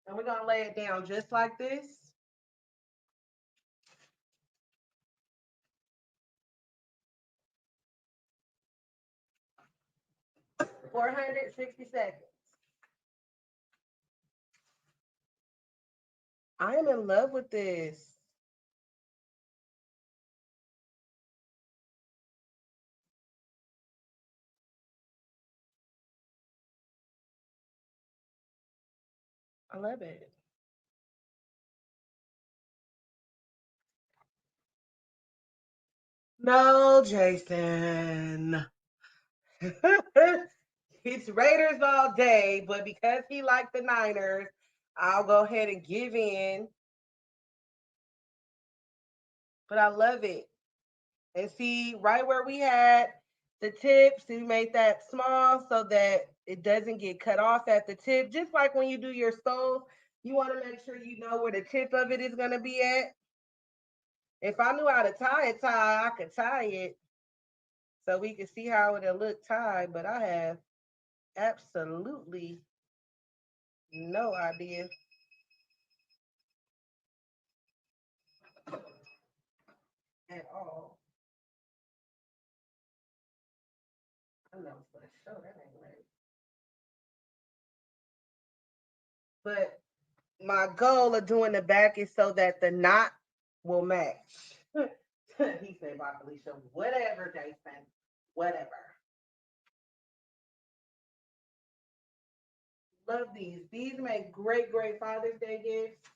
And we're gonna lay it down just like this. 460 seconds. I am in love with this. I love it. No, Jason. It's Raiders all day, but because he liked the Niners, I'll go ahead and give in. But I love it. And see, right where we had the tips, we made that small so that it doesn't get cut off at the tip. Just like when you do your stove, you want to make sure you know where the tip of it is going to be at. If I knew how to tie a tie, I could tie it so we could see how it'll look tied, but I have absolutely no idea. At all. I know for sure that ain't right. But my goal of doing the back is so that the knot will match. He said, "Bye, Felicia. Whatever, Jason. Whatever." Love these. These make great, great Father's Day gifts.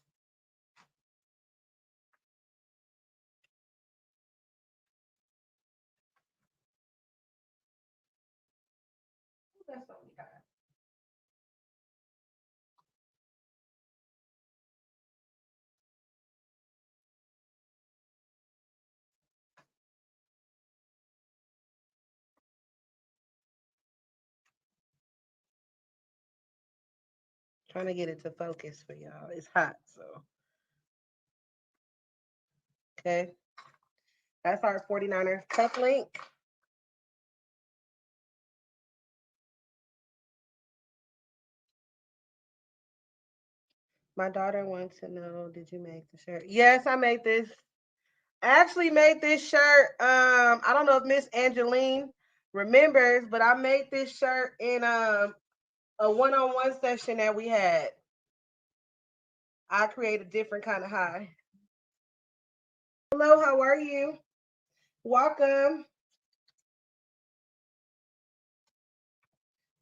That's what we got. Trying to get it to focus for y'all. It's hot, so okay. That's our 49ers cup link. My daughter wants to know, did you make the shirt? Yes, I made this. I actually made this shirt. I don't know if Miss Angeline remembers, but I made this shirt in a one-on-one session that we had. I create a different kind of high. Hello, how are you? Welcome.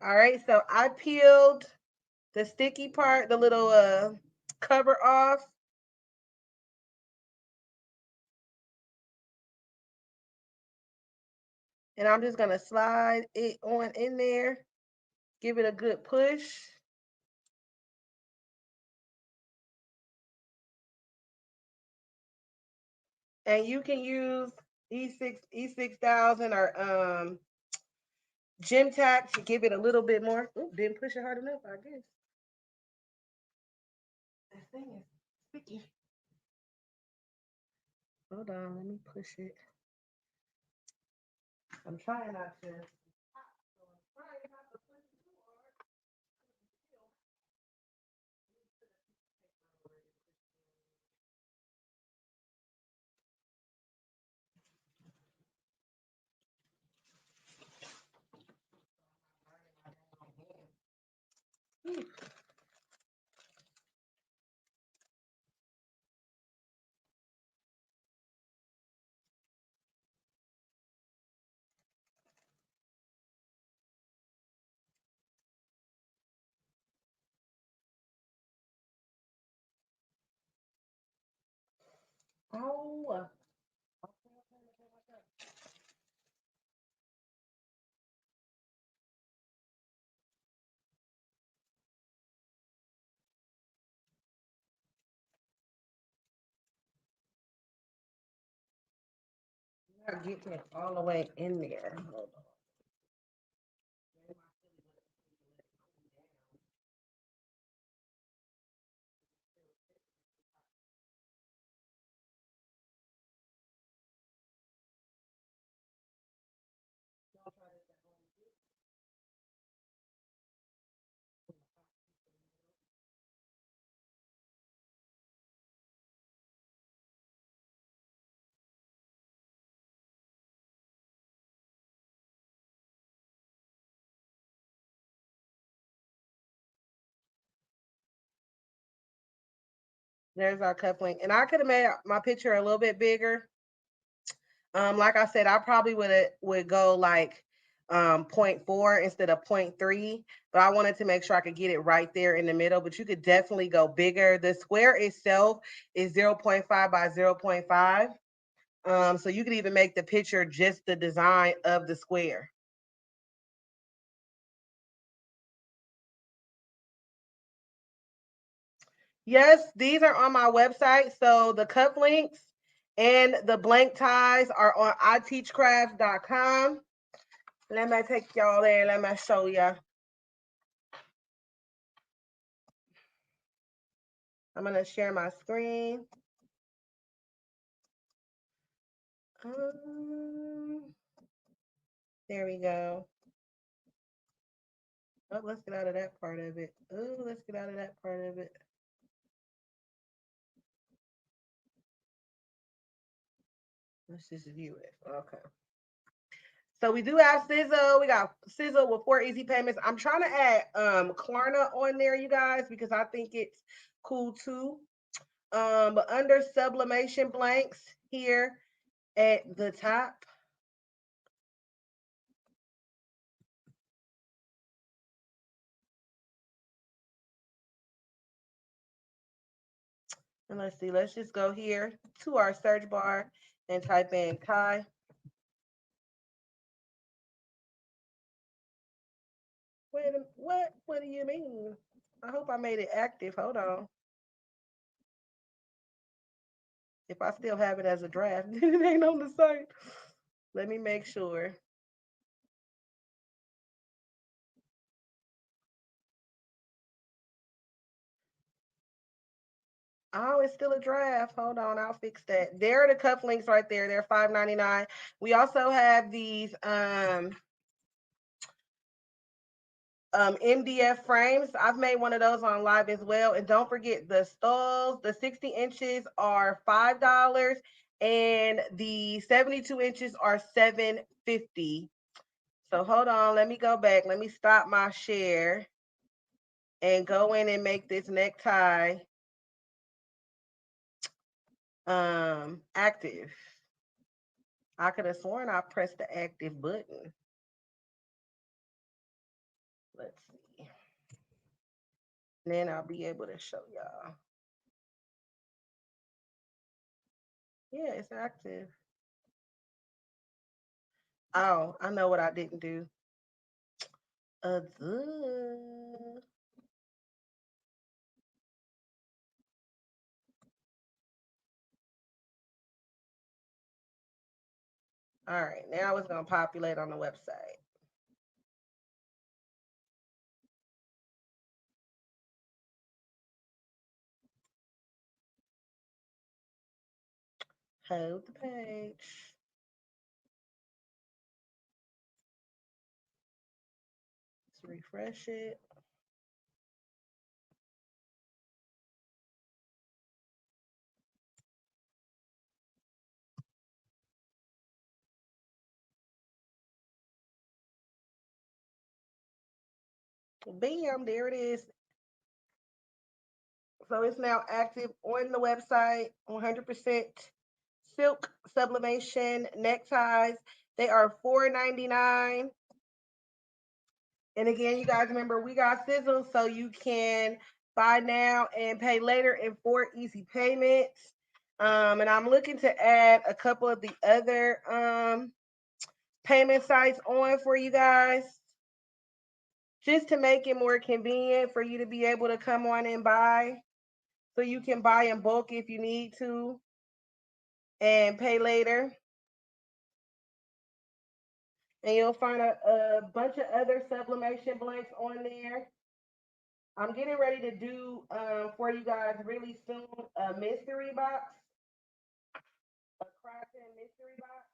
All right, so I peeled the sticky part, the little cover off. And I'm just gonna slide it on in there. Give it a good push. And you can use E6000 or Gym Tack to give it a little bit more. Ooh, didn't push it hard enough, I guess. That thing is sticky. Hold on, let me push it. I'm trying not to. Oh, I gotta get that all the way in there. Hold on. There's our cufflink. And I could have made my picture a little bit bigger. Like I said, I probably would go like 0.4 instead of 0.3, but I wanted to make sure I could get it right there in the middle. But you could definitely go bigger. The square itself is 0.5 by 0.5. So you could even make the picture just the design of the square. Yes, these are on my website. So the cufflinks and the blank ties are on iteachcrafts.com. Let me take y'all there. Let me show you. I'm going to share my screen. There we go. Oh, let's get out of that part of it. Oh, let's get out of that part of it. Let's just view it. Okay. So we do have Sizzle. We got Sizzle with 4 easy payments. I'm trying to add Klarna on there, you guys, because I think it's cool too. But under sublimation blanks here at the top. And let's see, let's just go here to our search bar and type in Kai. What? What do you mean? I hope I made it active. Hold on. If I still have it as a draft, it ain't on the site. Let me make sure. Oh, it's still a draft. Hold on, I'll fix that. There are the cufflinks right there. They're $5.99. We also have these MDF frames. I've made one of those on live as well. And don't forget the stalls, the 60 inches are $5 and the 72 inches are $7.50. So hold on, let me go back. Let me stop my share and go in and make this necktie active. I could have sworn I pressed the active button. Let's see. And then I'll be able to show y'all. Yeah, it's active. Oh, I know what I didn't do. All right, now it's gonna populate on the website. Hold the page. Let's refresh it. Bam, there it is. So it's now active on the website, 100% silk sublimation neckties. They are $4.99. And again, you guys remember we got sizzle, so you can buy now and pay later in 4 easy payments. And I'm looking to add a couple of the other payment sites on for you guys, just to make it more convenient for you to be able to come on and buy. So you can buy in bulk if you need to and pay later. And you'll find a bunch of other sublimation blanks on there. I'm getting ready to do for you guys really soon a mystery box, a Craftz mystery box.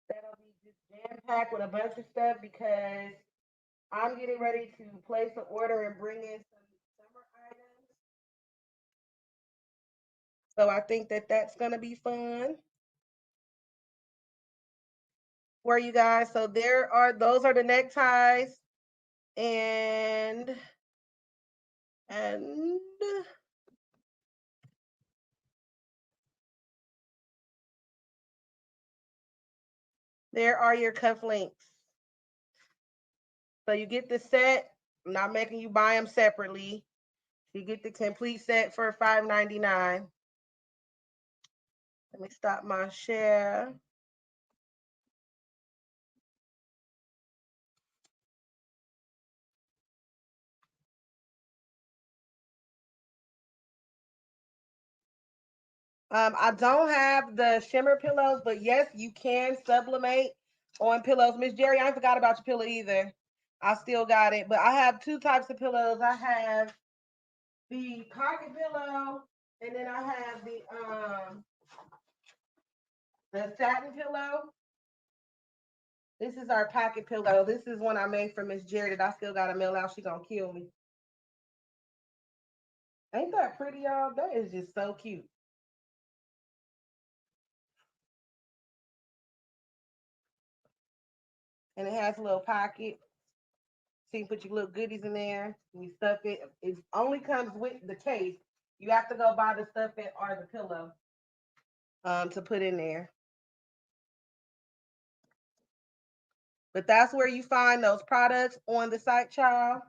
That'll be just jam packed with a bunch of stuff because I'm getting ready to place an order and bring in some summer items. So I think that that's gonna be fun for you guys. So those are the neckties, and and there are your cufflinks. So you get the set. I'm not making you buy them separately. You get the complete set for $5.99. Let me stop my share. I don't have the shimmer pillows, but yes, you can sublimate on pillows. Miss Jerry, I forgot about your pillow either. I still got it, but I have two types of pillows. I have the pocket pillow, and then I have the satin pillow. This is our pocket pillow. This is one I made for Miss Jerry that I still got to mail out. She gonna kill me. Ain't that pretty, y'all? That is just so cute. And it has a little pocket. So you can put your little goodies in there. And you stuff it. It only comes with the case. You have to go buy the stuff that are the pillow to put in there. But that's where you find those products on the site, y'all.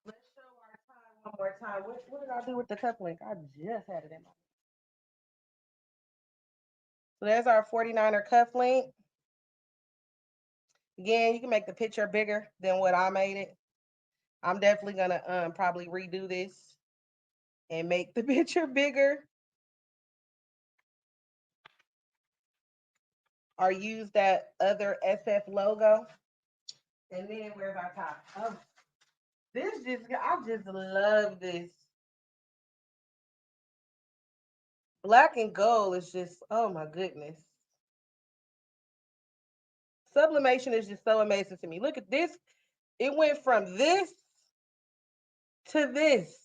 Let's show our time one more time. What did I do with the cufflink? I just had it in my. So there's our 49er cufflink. Again, you can make the picture bigger than what I made it. I'm definitely gonna probably redo this and make the picture bigger. Or use that other SF logo. And then where's our top? Oh, I just love this. Black and gold is just, oh my goodness. Sublimation is just so amazing to me. Look at this. It went from this to this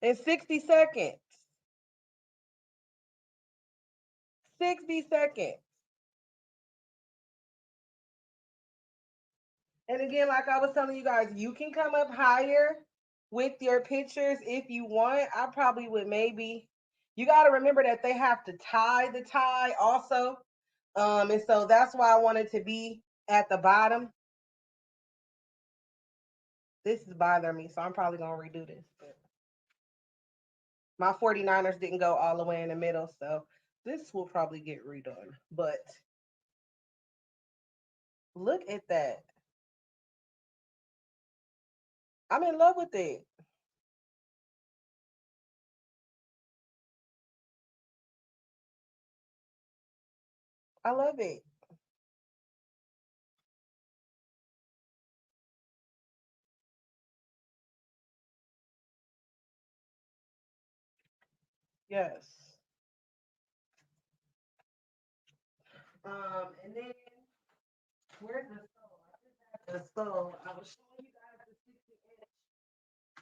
in 60 seconds. 60 seconds. And again, like I was telling you guys, you can come up higher with your pictures if you want. I probably would maybe, you got to remember that they have to tie the tie also. And so that's why I wanted to be at the bottom. This is bothering me, so I'm probably going to redo this. But my 49ers didn't go all the way in the middle, so this will probably get redone. But Look at that. I'm in love with it. I love it. Yes. And then where's the stole? I just had the stole. I was showing you guys the 60-inch.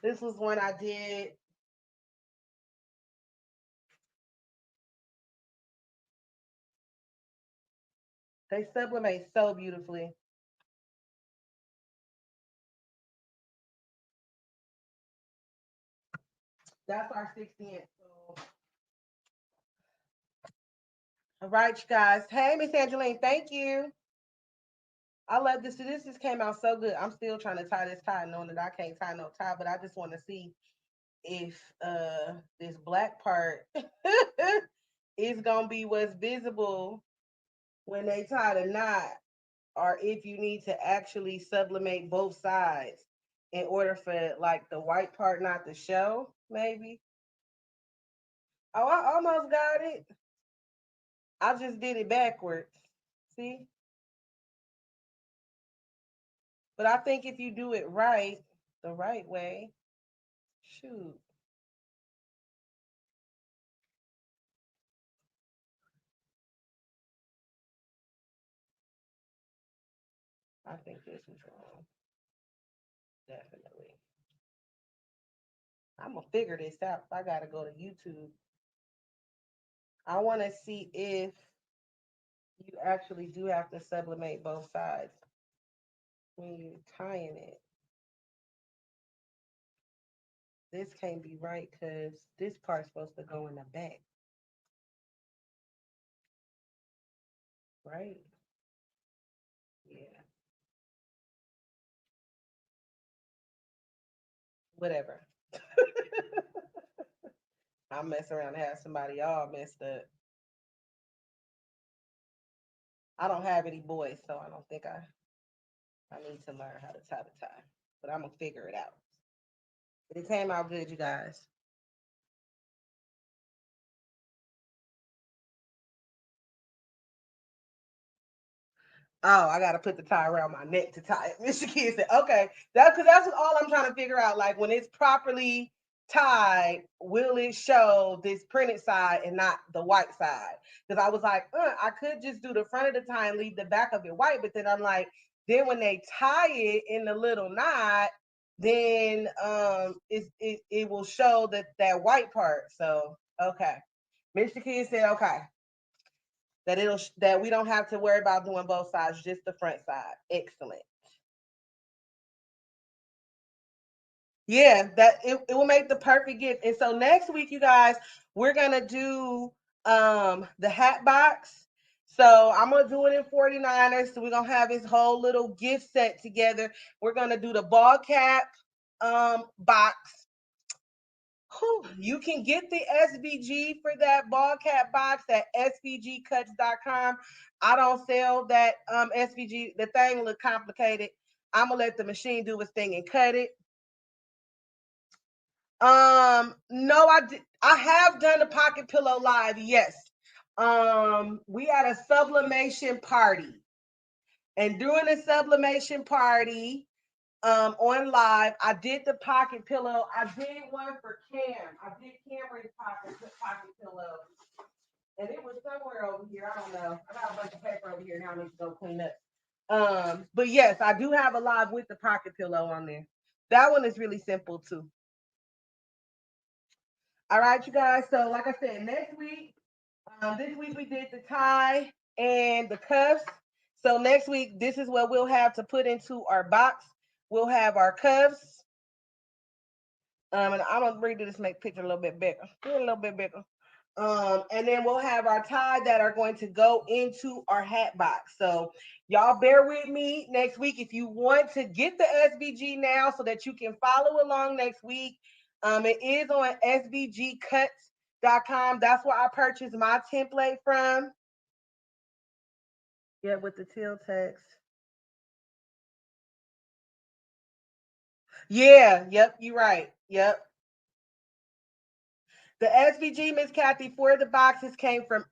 This was when I did. They sublimate so beautifully. That's our 60-inch. So, all right, you guys. Hey, Miss Angeline, thank you. I love this. This just came out so good. I'm still trying to tie this tie, knowing that I can't tie no tie, but I just want to see if this black part is gonna be what's visible when they tie the knot, or if you need to actually sublimate both sides in order for like the white part not to show, maybe. Oh, I almost got it. I just did it backwards. See? But I think if you do it right, the right way, shoot. I think this is wrong. Definitely. I'm gonna figure this out. I gotta go to YouTube. I want to see if you actually do have to sublimate both sides when you're tying it. This can't be right because this part's supposed to go in the back, right? Yeah, whatever. I'll mess around and have somebody all messed up. I don't have any boys, so I don't think I need to learn how to tie the tie, but I'm gonna figure it out. It came out good, you guys. Oh, I gotta put the tie around my neck to tie it. Mr. Kid said, okay, that's because that's all I'm trying to figure out. Like when it's properly tied, will it show this printed side and not the white side? Because I was like, I could just do the front of the tie and leave the back of it white, but then I'm like, then when they tie it in the little knot, then it will show that white part. So okay. Mr. Kid said, okay, that we don't have to worry about doing both sides, just the front side. Excellent. Yeah, it will make the perfect gift. And so next week, you guys, we're gonna do the hat box. So I'm gonna do it in 49ers. So we're gonna have this whole little gift set together. We're gonna do the ball cap box. You can get the SVG for that ball cap box at svgcuts.com. I don't sell that SVG. The thing look complicated. I'm gonna let the machine do its thing and cut it. No, I have done a pocket pillow live. Yes. We had a sublimation party, and during the sublimation party, on live. I did the pocket pillow. I did one for Cam. I did Cameron's pocket pillow. And it was somewhere over here. I don't know. I got a bunch of paper over here now. I need to go clean up. But yes, I do have a live with the pocket pillow on there. That one is really simple too. All right, you guys. So, like I said, next week, this week we did the tie and the cuffs. So next week, this is what we'll have to put into our box. We'll have our cuffs. And I'm gonna redo this, make picture a little bit bigger, a little bit bigger. And then we'll have our tie that are going to go into our hat box. So y'all bear with me next week. If you want to get the SVG now so that you can follow along next week, it is on svgcuts.com. That's where I purchased my template from. Yeah, with the teal text. Yeah, yep, you're right. Yep. The SVG, Miss Kathy, for the boxes came from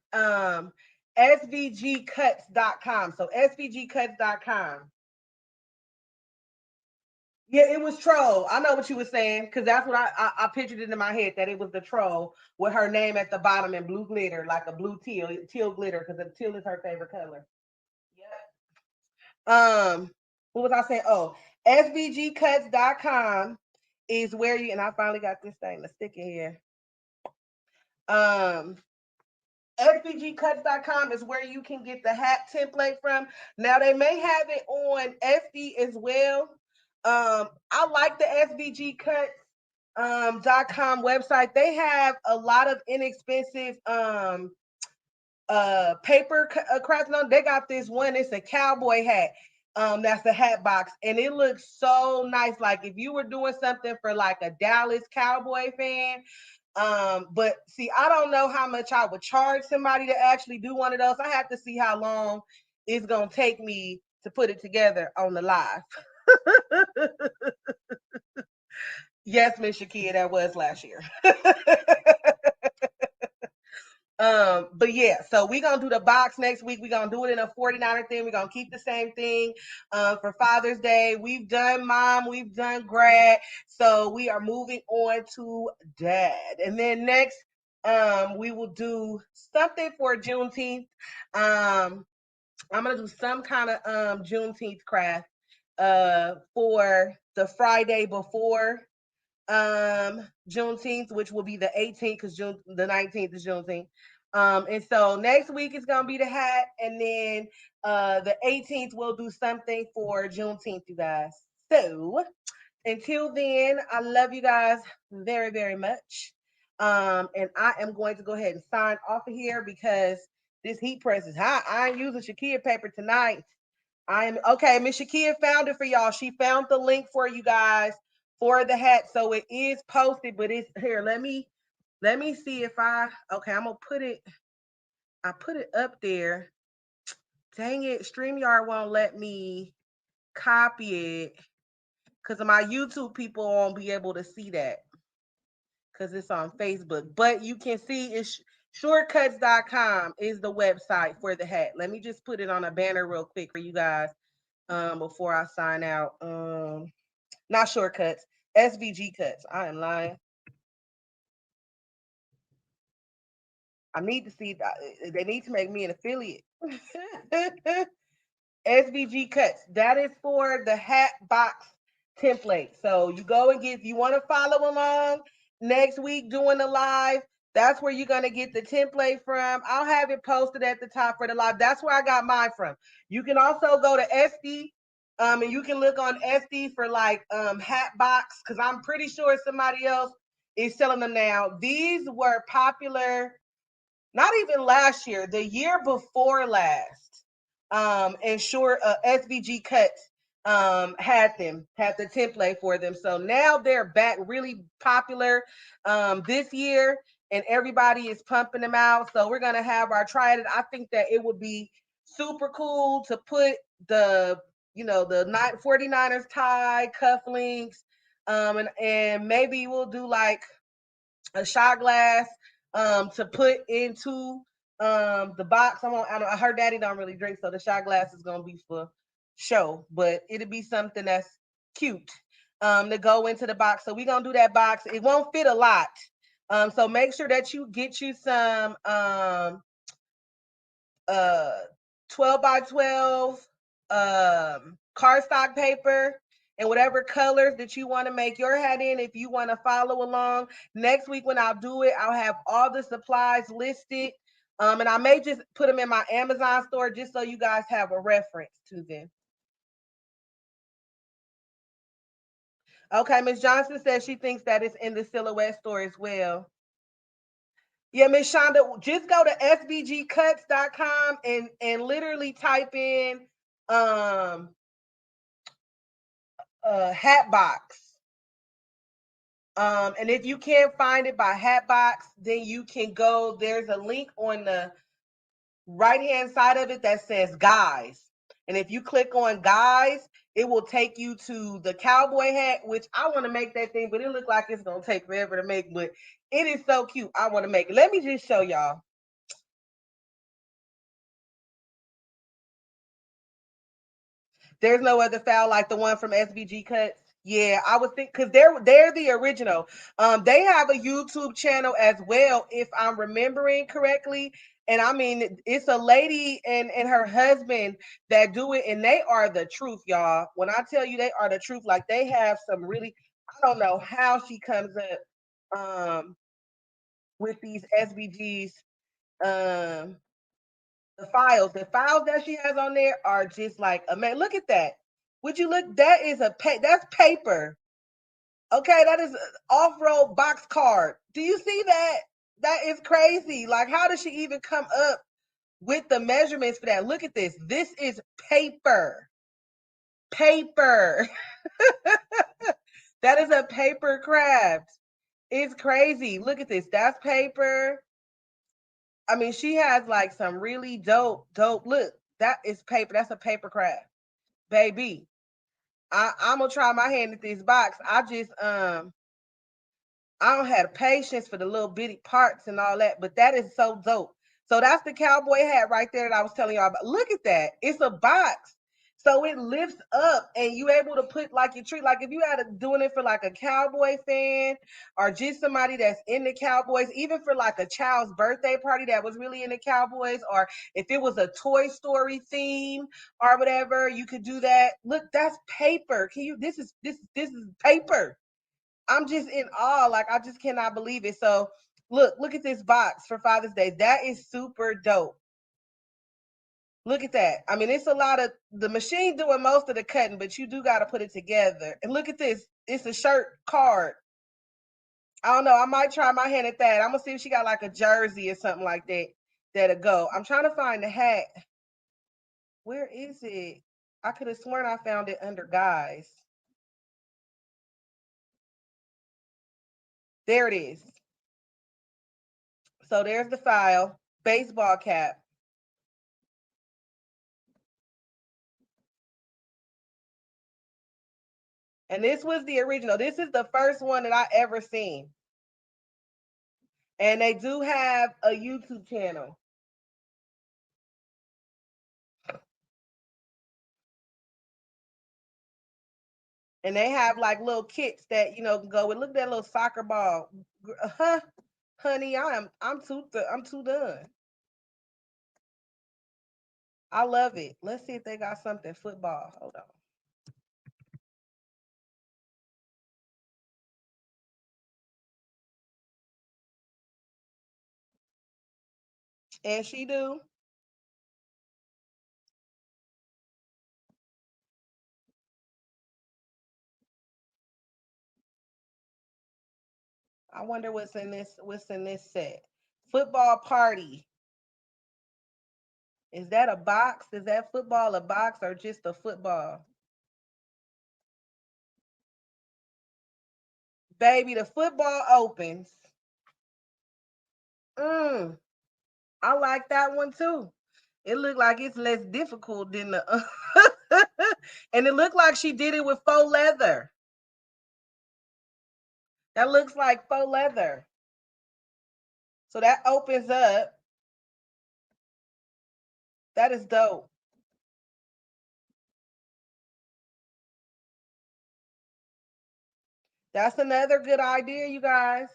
svgcuts.com. So svgcuts.com. Yeah, it was troll. I know what you were saying because that's what I pictured it in my head that it was the troll with her name at the bottom in blue glitter, like a blue teal glitter because the teal is her favorite color. What was I saying? Oh, svgcuts.com is where you and I finally got this thing to stick in here. Um, SVGcuts.com is where you can get the hat template from. Now they may have it on Etsy as well. I like the SVG.com website. They have a lot of inexpensive paper crafts on. They got this one, it's a cowboy hat. That's the hat box, and it looks so nice. Like if you were doing something for like a Dallas Cowboy fan. But see, I don't know how much I would charge somebody to actually do one of those. I have to see how long it's gonna take me to put it together on the live. Yes, Miss Shakia, that was last year. But yeah, so we're gonna do the box next week. We're gonna do it in a 49er thing. We're gonna keep the same thing for Father's Day. We've done mom, we've done grad, so we are moving on to dad. And then next, we will do something for Juneteenth. I'm gonna do some kind of Juneteenth craft for the Friday before Juneteenth, which will be the 18th because June the 19th is Juneteenth. And so next week is gonna be the hat, and then the 18th we'll do something for Juneteenth, you guys. So until then, I love you guys very, very much. And I am going to go ahead and sign off of here because this heat press is hot. I ain't using Shakia paper tonight. I am okay. Miss Shakia found it for y'all. She found the link for you guys for the hat. So it is posted, but it's here. Let me see if I'm gonna put it. I put it up there. Dang it, StreamYard won't let me copy it because my YouTube people won't be able to see that because it's on Facebook. But you can see it's shortcuts.com is the website for the hat. Let me just put it on a banner real quick for you guys before I sign out. Not shortcuts, SVG cuts. I am lying. I need to see. They need to make me an affiliate. SVG cuts. That is for the hat box template. So you go and get. If you want to follow along next week doing the live, that's where you're gonna get the template from. I'll have it posted at the top for the live. That's where I got mine from. You can also go to SD. And you can look on SD for like hat box because I'm pretty sure somebody else is selling them now. These were popular not even last year, the year before last. And sure, SVG Cuts had the template for them. So now they're back really popular this year, and everybody is pumping them out. So we're gonna have our try it. I think that it would be super cool to put the the 49ers tie cufflinks, and maybe we'll do like a shot glass to put into the box. Her daddy don't really drink, so the shot glass is gonna be for show, but it'll be something that's cute to go into the box. So we're gonna do that box. It won't fit a lot. So make sure that you get you some uh 12 by 12 cardstock paper and whatever colors that you want to make your hat in. If you want to follow along next week when I'll do it, I'll have all the supplies listed, and I may just put them in my Amazon store just so you guys have a reference to them. Okay, Miss Johnson says she thinks that it's in the silhouette store as well. Yeah, Miss Shonda, just go to svgcuts.com and literally type in um hat box. And if you can't find it by hat box, then you can go. There's a link on the right hand side of it that says guys. And if you click on guys, it will take you to the cowboy hat, which I want to make that thing, but it looks like it's going to take forever to make, but it is so cute. I want to make it. Let me just show y'all. There's no other foul like the one from SBG Cuts. Yeah, I would think because they're the original. They have a YouTube channel as well, if I'm remembering correctly. And I mean, it's a lady and her husband that do it, and they are the truth, y'all. When I tell you they are the truth, like they have some really, I don't know how she comes up with these SBGs. Um, the files that she has on there are just like man. Look at that. Would you look? That is that's paper. Okay, that is off-road box card. Do you see that? That is crazy. Like, how does she even come up with the measurements for that? Look at this. This is paper. Paper. That is a paper craft. It's crazy. Look at this. That's paper. I mean, she has like some really dope. Look, that is paper. That's a paper craft, baby. I'm gonna try my hand at this box. I don't have patience for the little bitty parts and all that, but that is so dope. So that's the cowboy hat right there that I was telling y'all about. Look at that. It's a box. So it lifts up and you able to put like your tree. Like if you had doing it for like a cowboy fan or just somebody that's in the Cowboys, even for like a child's birthday party that was really in the Cowboys, or if it was a Toy Story theme or whatever, you could do that. Look, that's paper. Can you this is paper. I'm just in awe. Like I just cannot believe it. So look at this box for Father's Day. That is super dope. Look at that. I mean, it's a lot of the machine doing most of the cutting, but you do got to put it together. And look at this. It's a shirt card. I don't know. I might try my hand at that. I'm gonna see if she got like a jersey or something like that that'll go. I'm trying to find the hat. Where is it? I could have sworn I found it under guys. There it is. So there's the file. Baseball cap. And this was the original. This is the first one that I ever seen. And they do have a YouTube channel. And they have like little kits that, can go with. Look at that little soccer ball. Huh? Honey, I'm too done. I love it. Let's see if they got something football. Hold on. And she do. I wonder what's in this set. Football party. Is that a box? Is that football a box or just a football? Baby, the football opens. Mm, I like that one too. It looked like it's less difficult than the and it looked like she did it with faux leather. That looks like faux leather. So that opens up. That is dope. That's another good idea, you guys.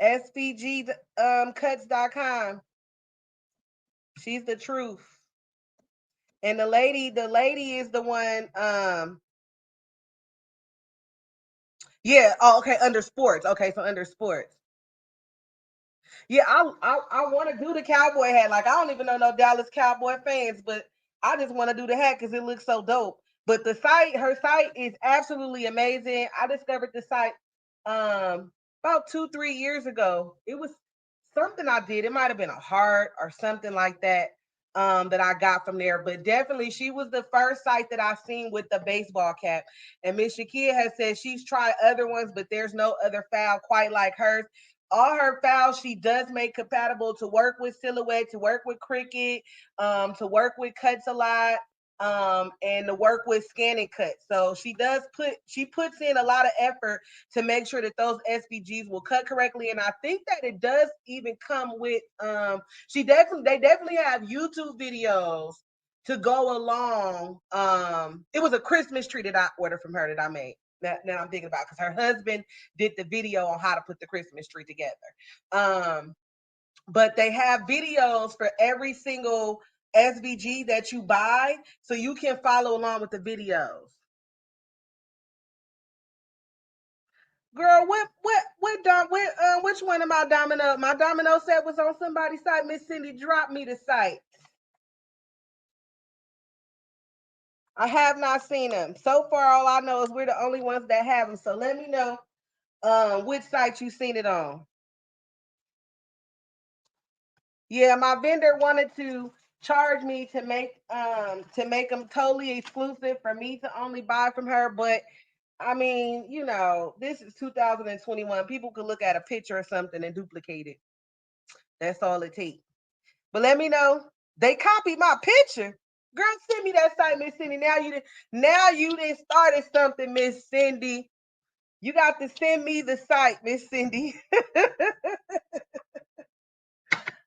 SVG cuts.com. She's the truth. And the lady is the one yeah, oh, okay, under sports. Okay, so under sports. Yeah, I want to do the cowboy hat. Like I don't even know no Dallas Cowboy fans, but I just want to do the hat because it looks so dope. But her site is absolutely amazing. I discovered the site about 2-3 years ago. It was something I did. It might have been a heart or something like that that I got from there. But definitely, she was the first site that I've seen with the baseball cap. And Miss Shakia has said she's tried other ones, but there's no other foul quite like hers. all her files she does make compatible to work with Silhouette, to work with Cricut, to work with Cuts a Lot, and to work with Scan and Cut. So she puts in a lot of effort to make sure that those SVGs will cut correctly. And I think that it does even come with they definitely have YouTube videos to go along. It was a Christmas tree that I ordered from her that I made. Now I'm thinking about, because her husband did the video on how to put the Christmas tree together. But they have videos for every single SVG that you buy, so you can follow along with the videos. Girl, which one of my domino set was on somebody's site? Miss Cindy dropped me the site. I have not seen them. So far, all I know is we're the only ones that have them. So let me know which site you seen it on. Yeah, my vendor wanted to charge me to make them totally exclusive for me to only buy from her. But I mean, you know, this is 2021. People could look at a picture or something and duplicate it. That's all it takes. But let me know. They copied my picture. Girl, send me that site, Miss Cindy. Now you done started something, Miss Cindy. You got to send me the site, Miss Cindy.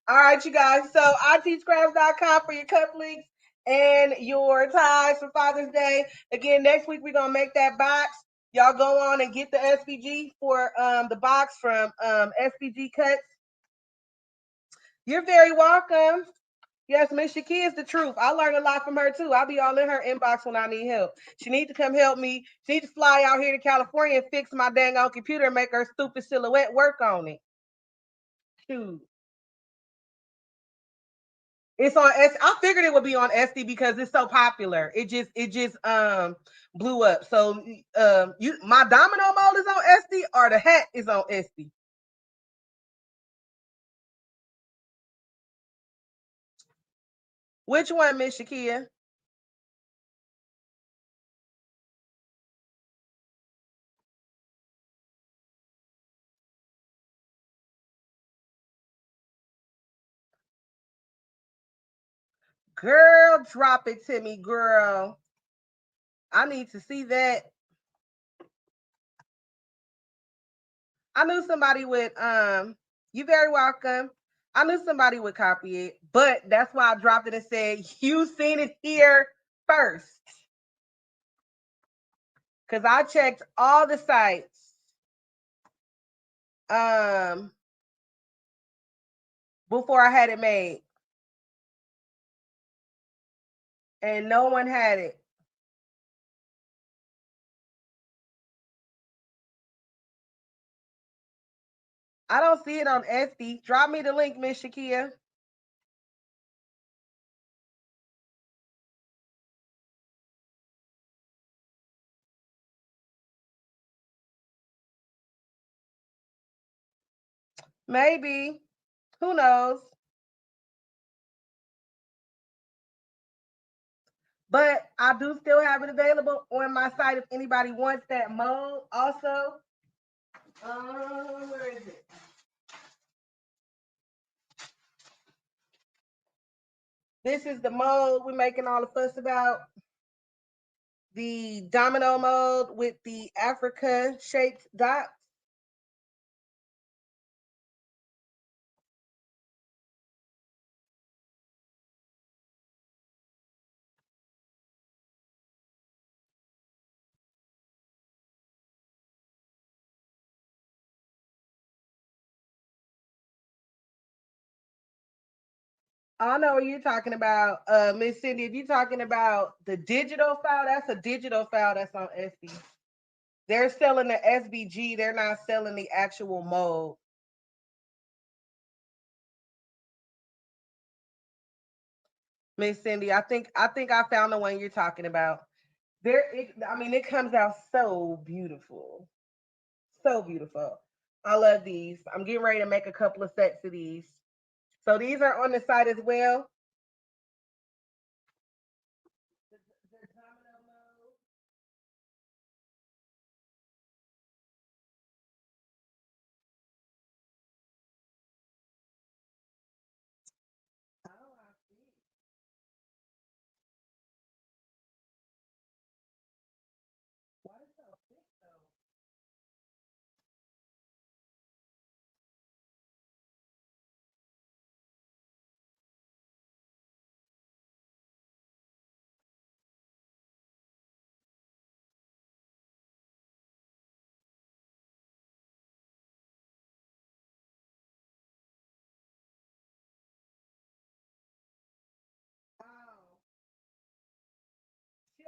All right, you guys. So ITcrafts.com for your cufflinks and your ties for Father's Day. Again, next week we're gonna make that box. Y'all go on and get the SVG for the box from SVG Cuts. You're very welcome. Yes, Miss Shaki is the truth. I learned a lot from her too. I'll be all in her inbox when I need help. She needs to come help me. She needs to fly out here to California and fix my dang old computer and make her stupid Silhouette work on it. Shoot. It's on S. I figured it would be on SD because it's so popular. It just blew up. So my domino mold is on SD, or the hat is on SD. Which one, Miss Shakia? Girl, drop it to me, girl. I need to see that. I knew somebody would you very welcome. I knew somebody would copy it, but that's why I dropped it and said you seen it here first. Cause I checked all the sites um before I had it made. And no one had it. I don't see it on Etsy. Drop me the link, Miss Shakia. Maybe. Who knows? But I do still have it available on my site if anybody wants that mold. Also, where is it? This is the mold we're making all the fuss about. The domino mold with the Africa shaped dots. I know what you're talking about, Miss Cindy. If you're talking about the digital file, that's a digital file that's on Etsy. They're selling the SVG. They're not selling the actual mold. Miss Cindy, I think I found the one you're talking about. It comes out so beautiful. So beautiful. I love these. I'm getting ready to make a couple of sets of these. So these are on the site as well.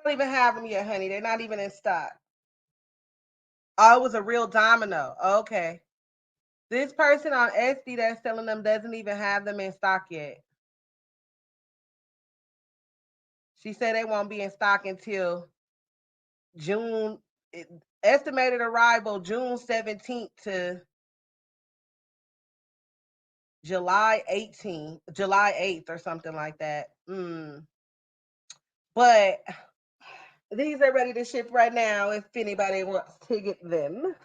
don't even have them yet, honey. They're not even in stock. Oh, it was a real domino. Okay. This person on Etsy that's selling them doesn't even have them in stock yet. She said they won't be in stock until June. Estimated arrival June 17th to July 18th, July 8th, or something like that. But these are ready to ship right now if anybody wants to get them.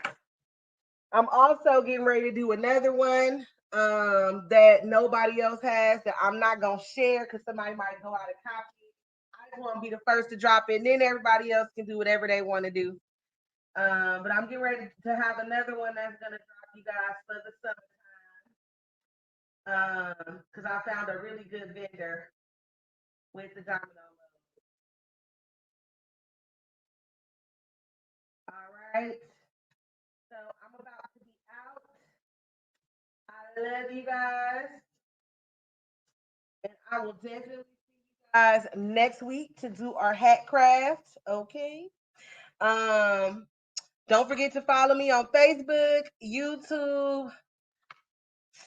I'm also getting ready to do another one that nobody else has that I'm not gonna share because somebody might go out of copy. I just want to be the first to drop it, and then everybody else can do whatever they want to do. But I'm getting ready to have another one that's gonna drop you guys for the summertime. Because I found a really good vendor with the domino logo. All right. So I'm about to be out. I love you guys. And I will definitely see you guys next week to do our hat crafts. Okay. Um, don't forget to follow me on Facebook, YouTube,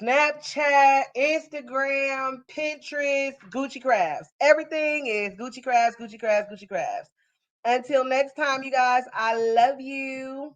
Snapchat, Instagram, Pinterest, Gucci Craftz. Everything is Gucci Craftz, Gucci Craftz, Gucci Craftz. Until next time, you guys, I love you.